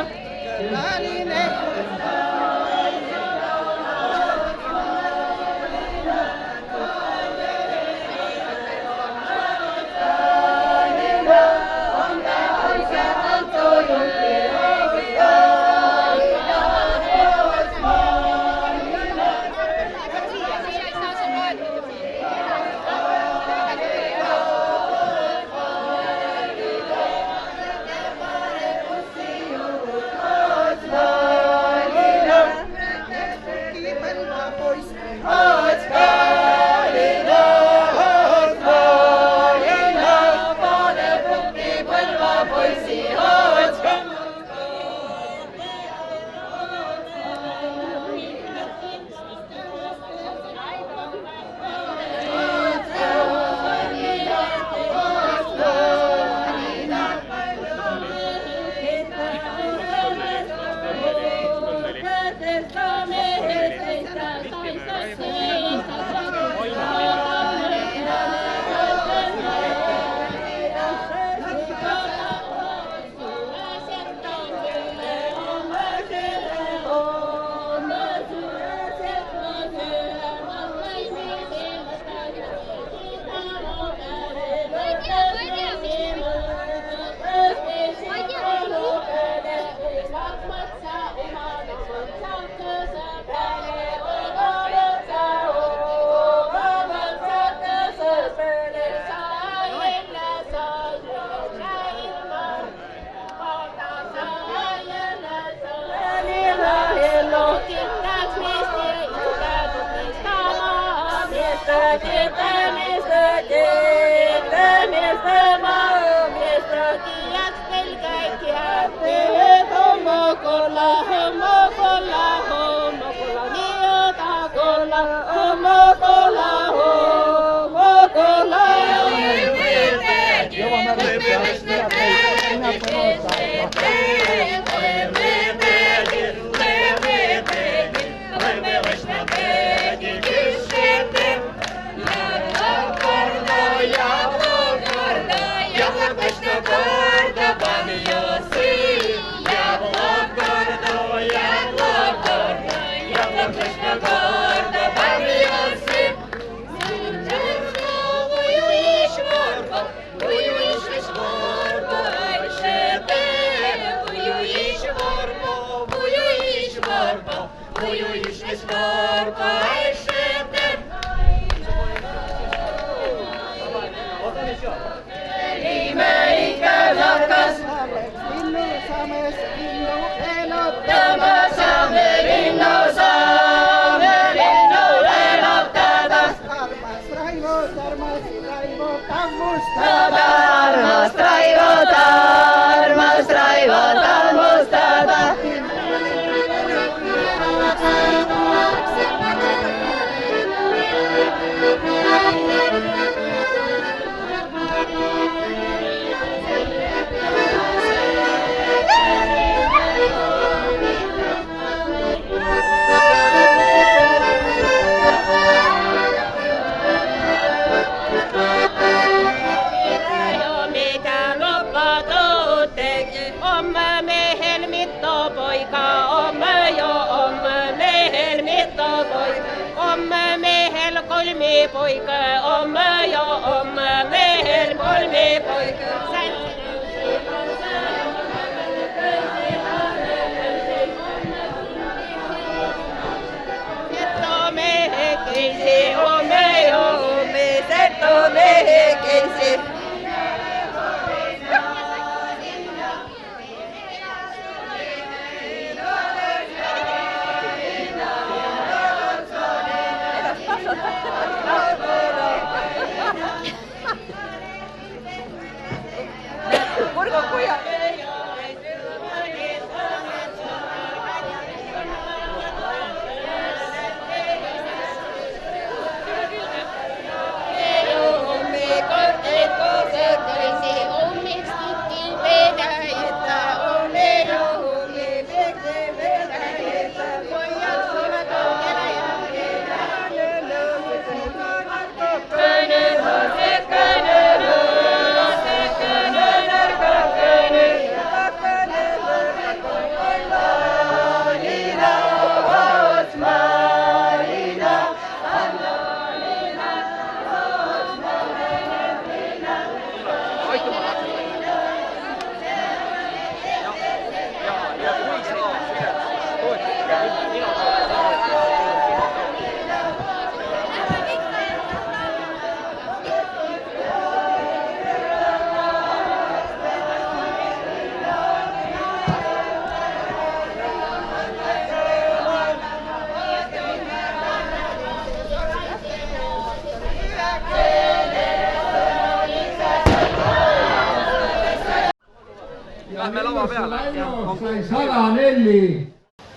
sai 104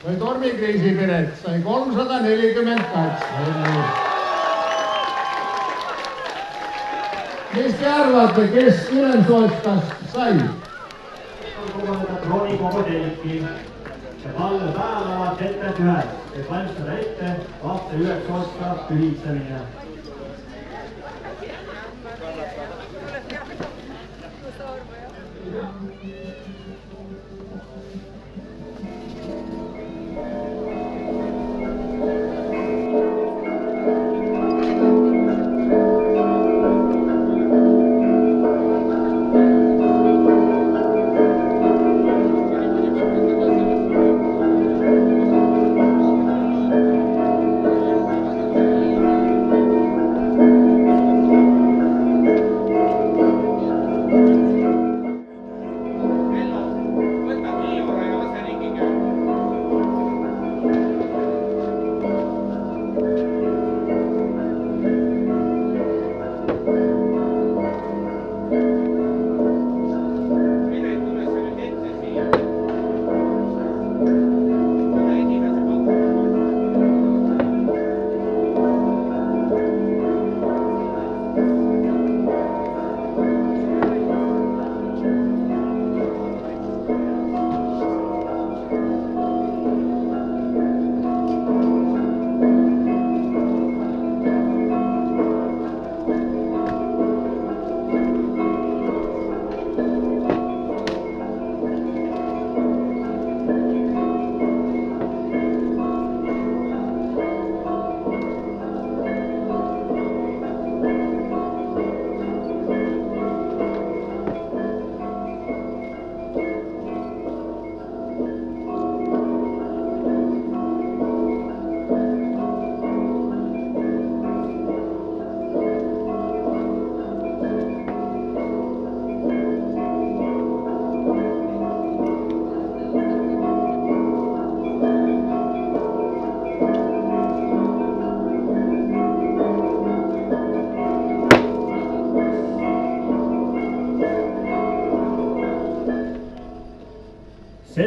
või tormikriisi Piret sai 342. Mis te arvate, kes Ülemsootskast sai? Kroonikogu telki ja talle päevavad ette ühed, et valmistada ette lahte Ülemsootska pühitsemine.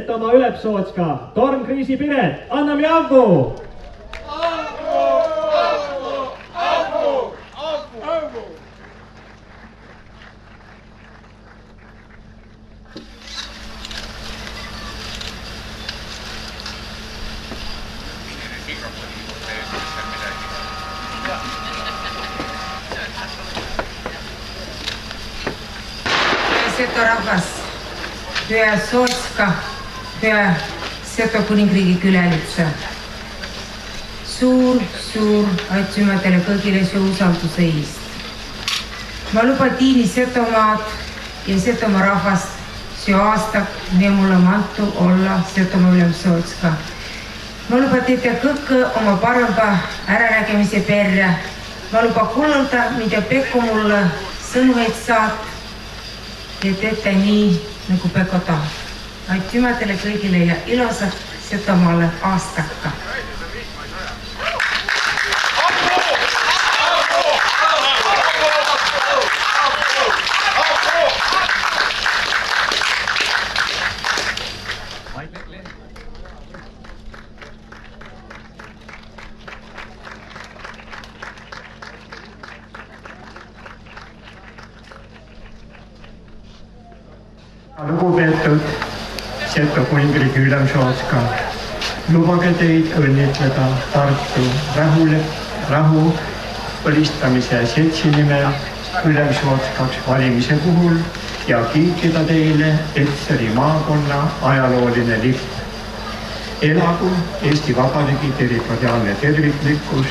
Setomaa Ülepsootska, Tormkriisi Piret, anname Avu! Seto rahvas, hüä Sootska, hüä Seto kuningriigi külalitsa. Suur aitsumatele kõigile see usalduse eest. Ma luban tiini Setomaad ja Setomaa rahvast see aasta me mulle mantu olla Setomaa Ülemsootska. Ma luban teete kõike oma parempa äranägemise perre. Ma luban kuulda, mida Pekko mulle sõnumeid saad. Ja teete nii, nagu Pekko tahab. Aitümatele kõigile ja ilosat Setomaale aastakka. Lugupeetud Seto kuningriigi Ülemsootska, lubage teid õnnitleda Tartu rahu põlistamise seltsi nimel Ülemsootskaks valimise puhul ja kinkida teile Petseri maakonna ajalooline lipp. Elagu Eesti Vabariigi territoriaalne terviklikkus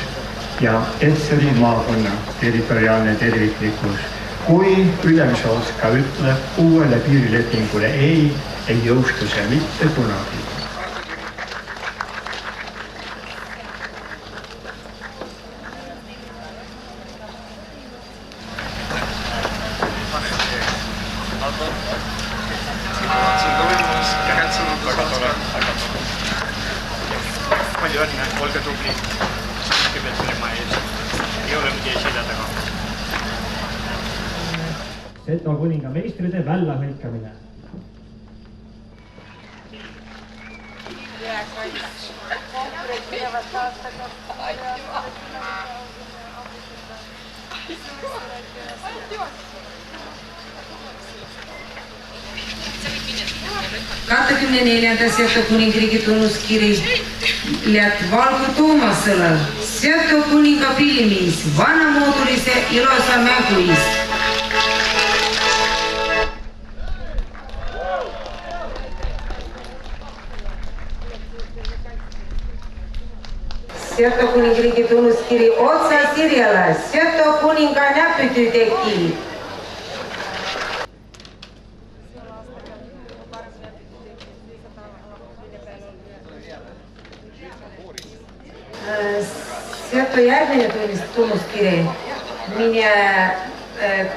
ja Petseri maakonna territoriaalne terviklikkus. Kui Ülemsootska ütleb uuele piirilepingule ei jõustu see mitte kunagi. Palju õnne, olge tubli. Kõigepealt olema ees. Ei ole midagi selja taga. Seto kuninga meistride vällahõikamine. Seto kuningriigi tunnuskiri Lätt Valgu Toomasele Seto kuninga filmis vanamoodulise ilosa mänguist. Seto kuningriigi tunnuskiri otsa sirjale Seto kuninga näpytüüteki. Seto järgmine tunnuskiri mine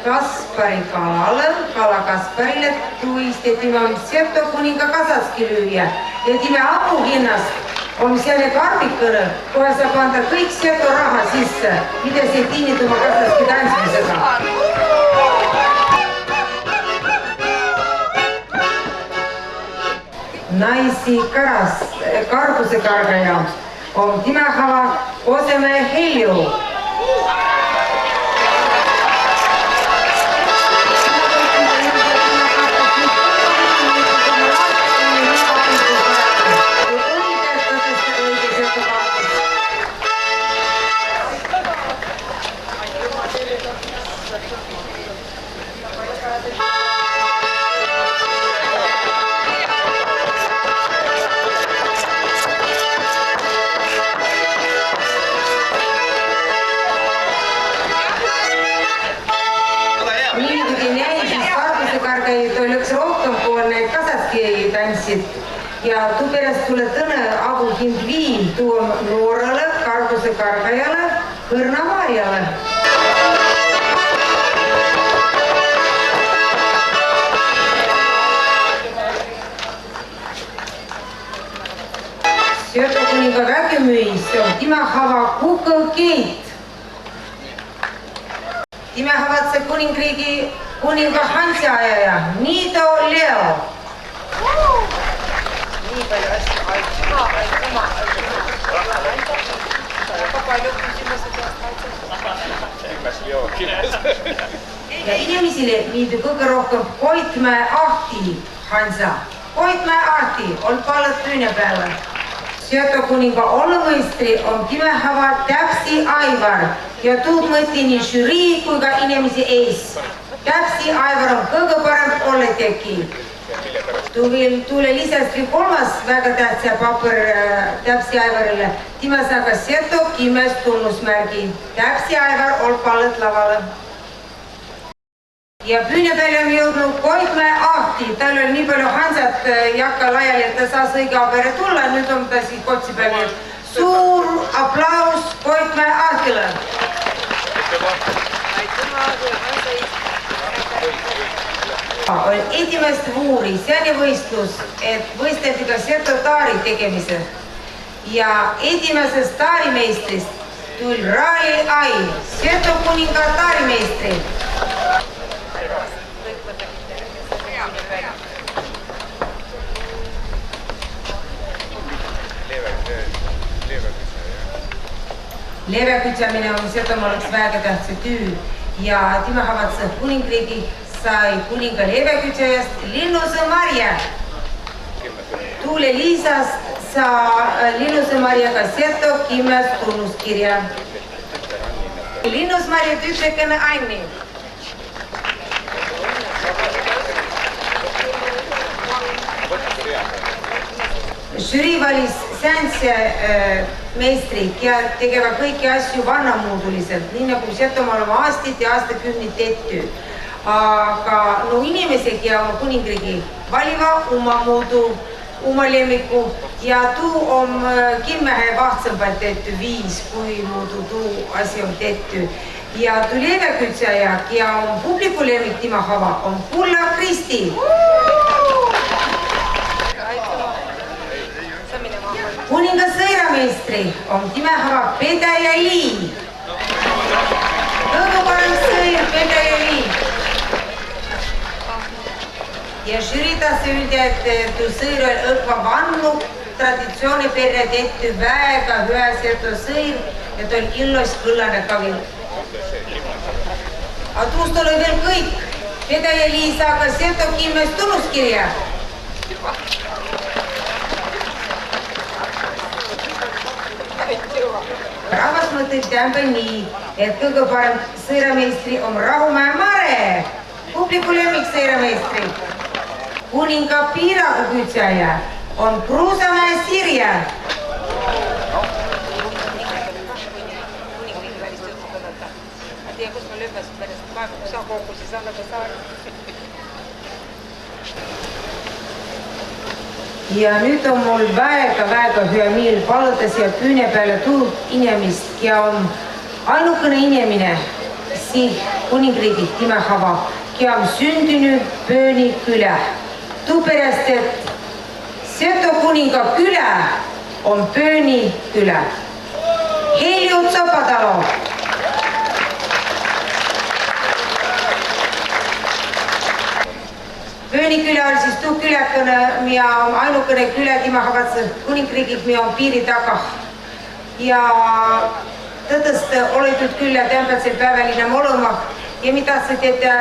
Kaspari kalale, kala Kasparile tuiste tema Seto kuninga kasaski lüüa ja tema apuhinnast on selle karbikõne, kohe saab anda kõik Seto raha sisse, mida see tiinid oma kasaski tantsimisega. Naisi karbuse kargaja on Timehava Oseme Helju. Ja tuperäst tule tõne avuhind viin tuom noorale karguse kargajale Kõrna Marjale. Seto kuninga vägemüüs on Timehava kukõkeit. Timehavatse kuningriigi kuninga Hansi ajaja Niido Leo. nii palju asju. Aitüma. Väga palju küsimused. Ja inimesille niitä kõige rohkem Koitmäe Ahti Hansa. Koitmäe Ahti on paljon pyynnäpäällä. Syöttökuninga olmõistri on Kimehava Täpsi Aivar ja tuud mõtti nii žürii kui ka inimesi ees. Täpsi Aivar on kõige parem olleteki. Tule lisasti kolmas väga tähtsä papper Täpsi Aivarile. Tema saa ka Seto Kimes tunnusmärgi. Täpsi Aivar on pallet lavale. Ja pyynnäpäile on jõudnud Koitmäe Ahti. Tal oli nii palju Hansat jakka laiali, et ta saas õige apere tulla. Nüüd on ta siis kotsi peal. Suur aplaus Koitmäe Ahtile. Esimest vuuri säänivõistlus, et võisteldi ka Seto taari tegemise. Ja esimesest taarimeistrist tuli Raali Ai, Seto kuninga taarimeistri. Leväkütsämine on Setomaal üks väga tähtsa töö ja tema havatseb kuningriigi sai kuninga leväkütsäjast Linnuse Marja. Tuule Liisast saa Linnuse Marjaga Seto Kimes tunnuskirja. Linnus Marja tütrekene Anni. Žürii valis säänse meistrid ja tegeva kõiki asju vannamuuduliselt, nii nagu Setomaal oma aastid ja aastakümnid tehty. Aga no inimesegi ja oma kuningriigi valiva oma muudu, oma lemmiku ja tuu on kimmehe vahtsambalt tehty 5, kui muudu tuu asi on tehty. Ja tuu leväkütsäjä ja on publiku lemmik tema hava on Kulla Kristi. Kuninga sõirameistri on Timehava Pedaja Lii. Kõige parem sõir Pedaja Lii. Ja žürii taas öelda, et tuu sõir on õkva vannu traditsiooni perre tehty väga hüä Seto sõir ja tuu on illos kõllane kavi. Aga tuust oli veel kõik. Pedaja Lii saa ka Seto Kimes tunnuskirja. Rahvas mõtleb tähemba nii, et kõige parem sõirameistri on Rahumäe Mare, publiku lemmik sõirameistri. Kuninga piiragu kütsäjä on Kruusamäe Sirje. Ja nüüd on mul väga hea meel paluda siia püüne peale tuud inimest ja on ainukene inimene siin kuningriigid Timehava, kes on sündinud Pööni külä. Tuupärast, et Seto kuninga külä on Pööni külä. Helju Tsopatalo. Pööni külä on siis tuu küläkõne, mida on ainukene külä Timehavas kuningriigid, mida on piiri taga. Ja tõtõst oletud küllä tämpätsel päeväline molema. Ja mida sa teete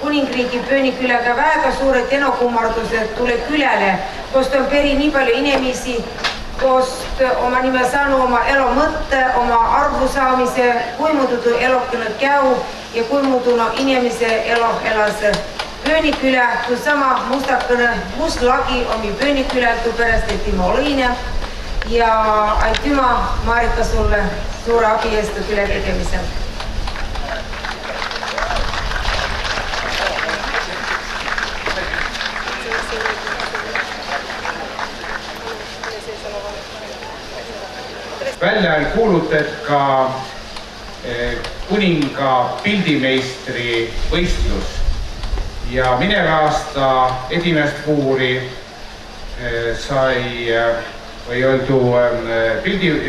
kuningriigi Pööni küläga väga suured enokummardused tule küläle, kust on peri nii palju inimesi, kust oma nime saanu oma elu mõtte, oma arvu saamise, kui muudu elokõne käu ja kui muudu inimese elu elas Pööni külä, tuu sama mustakõne, must lagi omi Pööni külä, tuu pärast, et ima olõine. Ja aitüma, Marika, sulle suure abi eest külä tegemisel. Välja on kuulutet ka kuninga pildimeistri võistlus. Ja minev aasta esimest puuri sai või oldu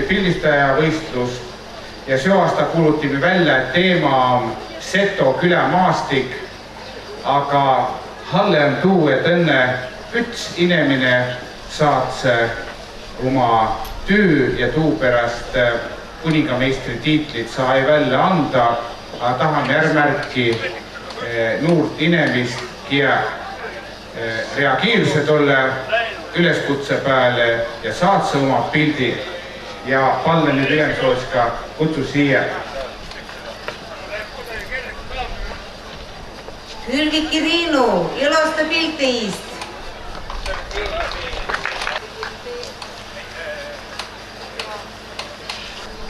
pildistaja võistlus ja see aasta kuulutime välja, et teema on Seto külämaastik, aga halle on tuu, et õnne üks inimene saad oma töö ja tuu pärast kuningameistri tiitlit sai välja anda, aga tahan järgmärki noort inimest, kes reageeris tolle üleskutse peale ja saatse oma pildi ja Palle nüüd Ülemsootska kutsu siia. Hülgiki Riinu, ilusta piltist!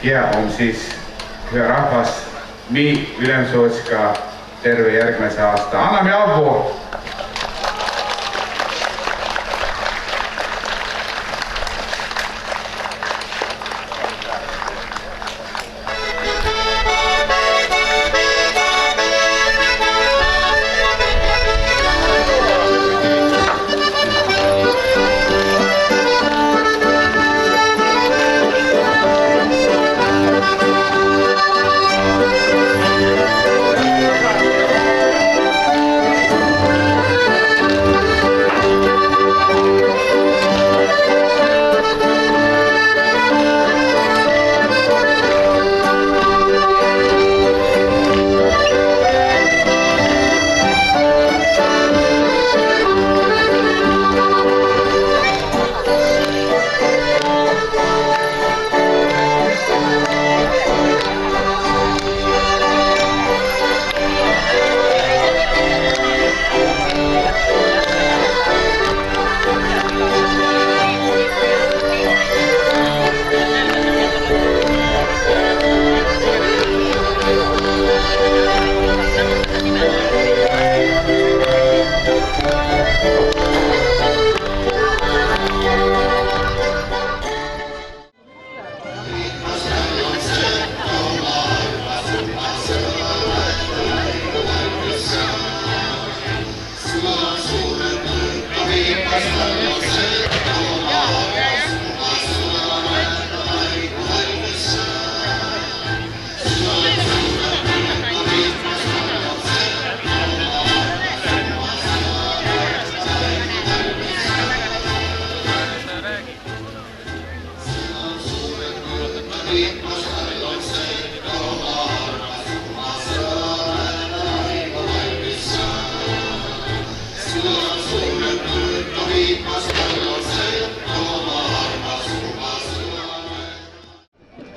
Ja on siis hyvä rahvas, mi Ülemsootska terve järgmise aasta. Anname apu!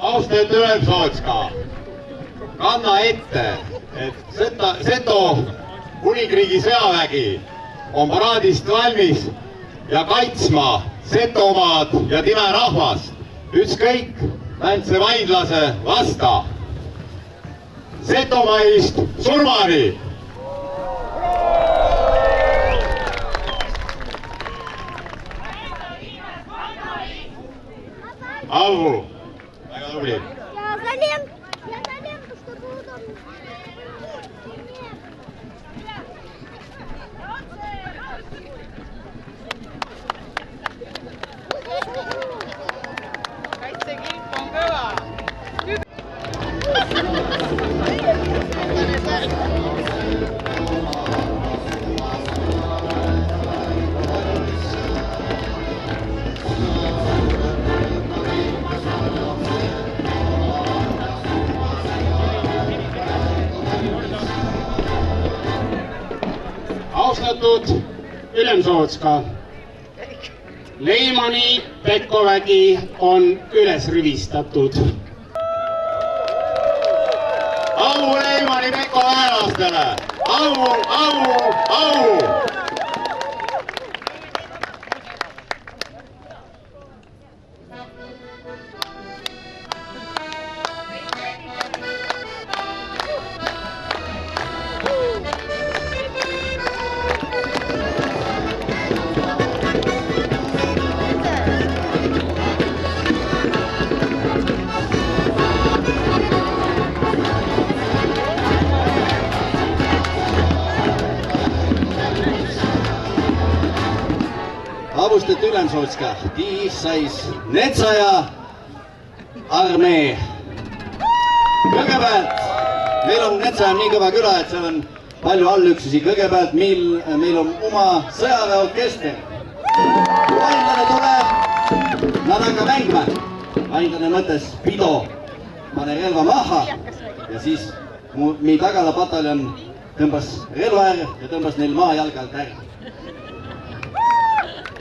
Austatud Ülemsootska, kanna ette, et Seto kuningriigi sõjavägi on paraadist valmis ja kaitsma Setomaad ja Time rahvast ükskõik Väntse vaidlase vasta. Setomaist surmani! Au! Väga tubli! Kaitsekiip on kõva! Austatud Ülemsootska, Leimani Pekkovägi on üles rivistatud. Au Leimani Pekko väelastele! Au, au, au! Austatud Ülemsootska, tiis sais Netsaja armee. Kõigepealt, meil on Netsaja nii kõva küla, et seal on palju allüksusi. Kõigepealt meil on oma sõjaväeorkester. kui vainlane tuleb, nad hakkab mängima. Vainlane mõtles, pido, pane relva maha ja siis mi tagala pataljon tõmbas relva ära ja tõmbas neil maa jalge alt ära.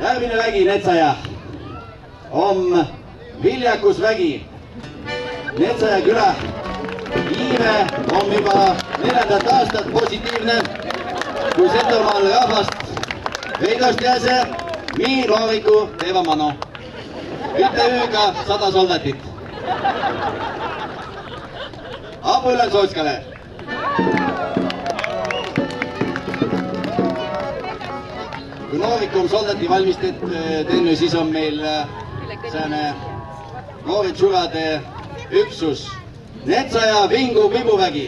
Järgmine vägi, Netsaja, on Viljakusvägi. Netsaja küla iive on juba 4. aastat positiivne, kui Setomaal rahvast veidast jäse, mii nooriku teeva mano. Üte ööga 100 soldatit. Abu Ülemsootskale. Kui noorikum soldati valmistet teennu, siis on meil sääne nooritsurade üksus Netsaja Vingu Pibuvägi.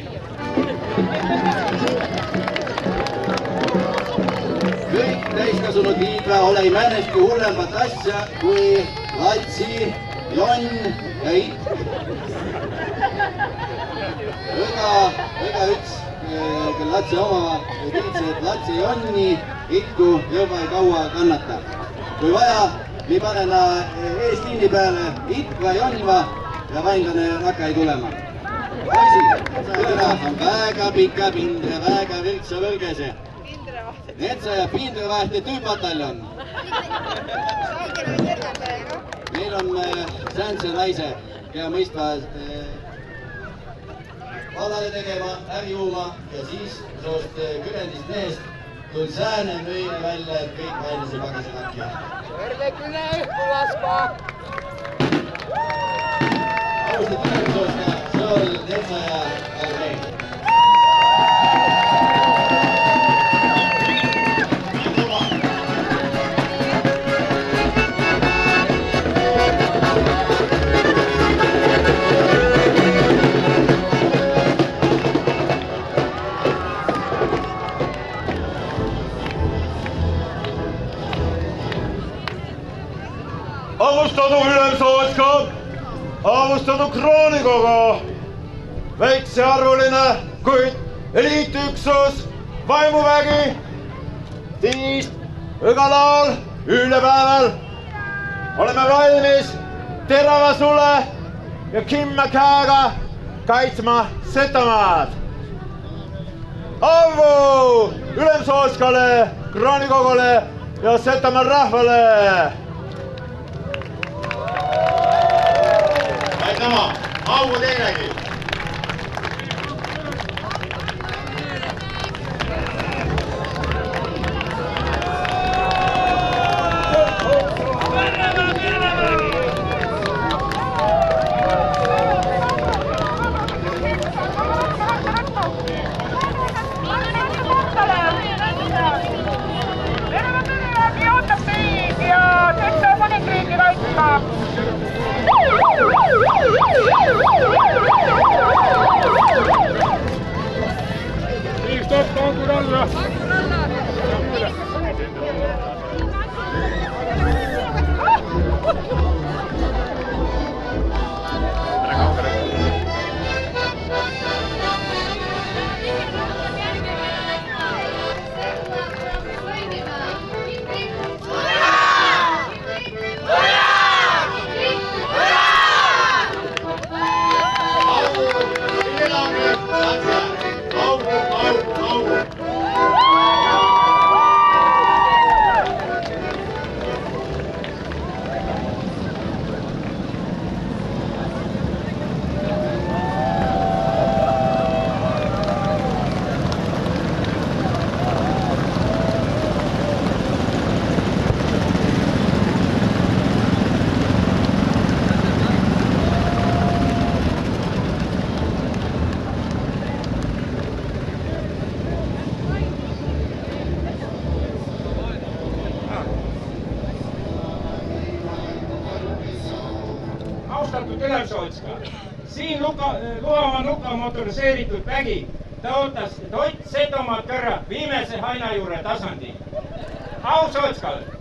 Kõik täiskasunud liiga ole määnestki hullempat asja kui latsi, jonn ja itk. Õga üks, kel latsi omava tiitse, et latsi jonni itku juba ei kaua kannata. Kui vaja, mi panena eesliini peale itkva jonnva ja vainlane nakka ei tulema. Kõna on väga pika pindre, väga virtsa võrgese. Netsaja pindrevahte tüüpataljon. Meil on säänse naise, keda mõistva valale tegema, äri uuma ja siis soost külendist meest tuli sääne meile välja, et kõik vainlase pagasi lakja. Kõrge küle õhku laskma! Austet Ülemsooska, see on Netsaja armee. Austatud Ülemsootska, austatud kroonikogu, väiksearvuline, kuid eliitüksus, vaimuvägi, tiist, õgalaul, üldepäeval. Oleme valmis terava sule ja kimme käega kaitsma Setomaad. Auvu Ülemsootskale, kroonikogule ja Setomaa rahvale! Aitama, augu teilegi! Siin Luhamaa Nuka motoriseeritud vägi tõotas, et Ott Setomaalt kõrra viimese haina juure tasandi. Au Sootskale!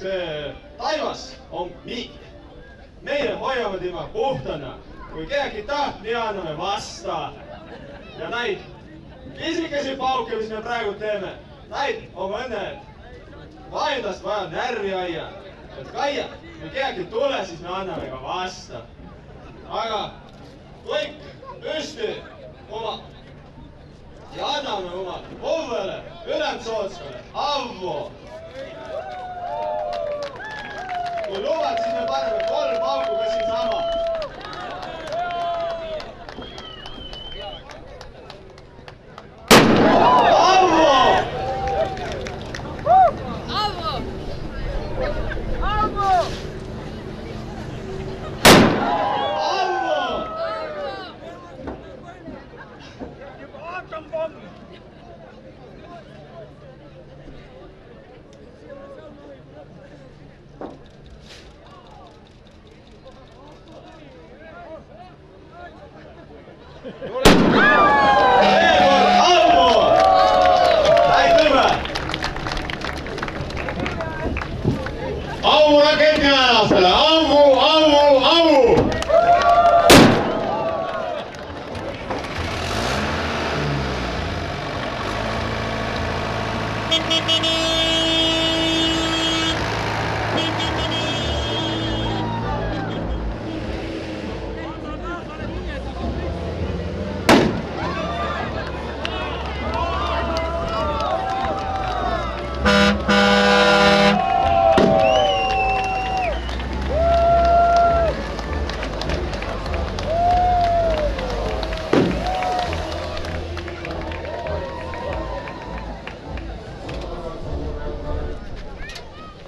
see taivas on miik. Meie hoiame tema puhtana. Kui keegi taht, nii anname vasta. Ja näid pisikesi pauke, mis me praegu teeme, näid on õnne, et vaidlast vaja närvi aia. Et kaia, kui keegi tule, siis me anname ka vasta. Aga kõik püsti oma ja anname oma Ovvele, Ülemsootskale, Avvo. Kui luvad, siis me paneme 3 pauku ka siin sama. Auvu raketiajasele, Auvu, Auvu, Auvu!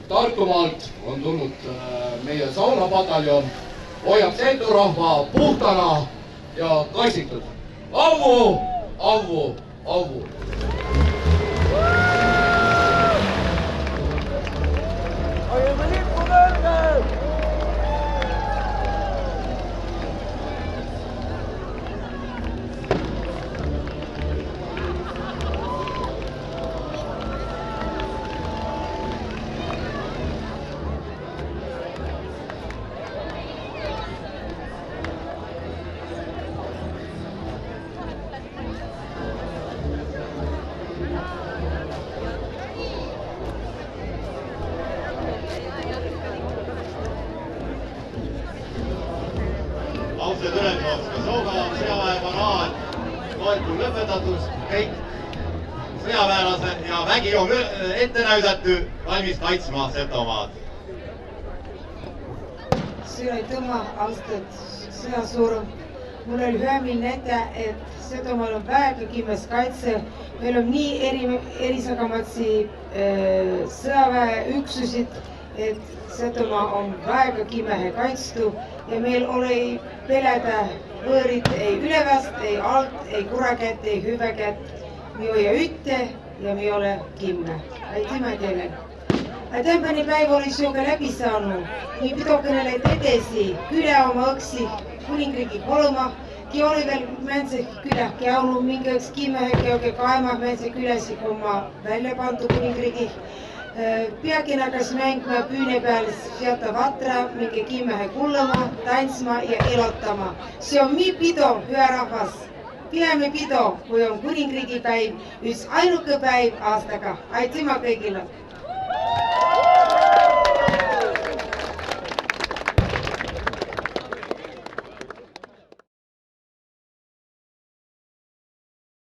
Tartumaalt on tulnud meie saunapataljon, hoiab Setu rahva puhtana ja kaisitud. Auvu, Auvu, Auvu! Hoiame lippu kõrgel! Ausad Ülemsootska Sooga sõjaväe paraad loetud lõpetatus, kõik sõjaväelase ja vägi on ette näidatu valmis kaitsma Setomaad. Suur aitüma, austatud sõjasuurum. Mul oli hea meel näida, et Setomaal on väga kimmes kaitse. Meil on nii erisagamatsi sõjaväeüksusid, et Setomaa on väga kimehe kaitstu ja meil oli pelätä võõrit ei ülevast, ei alt, ei kurakätt, ei hüvekätt. Me hoia ütte ja me ole kimme. Aitüma teile. Tämpäni päivä oli sinuga läbi saanud. Nii pidokõnele edesi, küle oma õksi kuningriigi kolma. Ki oli veel mänse külah käinud mingi üks kimehe käoge kaema mänse küläsi, kui ma välja pantu kuningriigi. Peakin hakkas mängima püüne peal seata vatra, mingi kimehe kullama, tantsma ja elotama. See on nii pido, hüa rahvas. Peame pido, kui on kuningriigi päiv, üks ainuke päiv aastaga. Aitüma kõigile!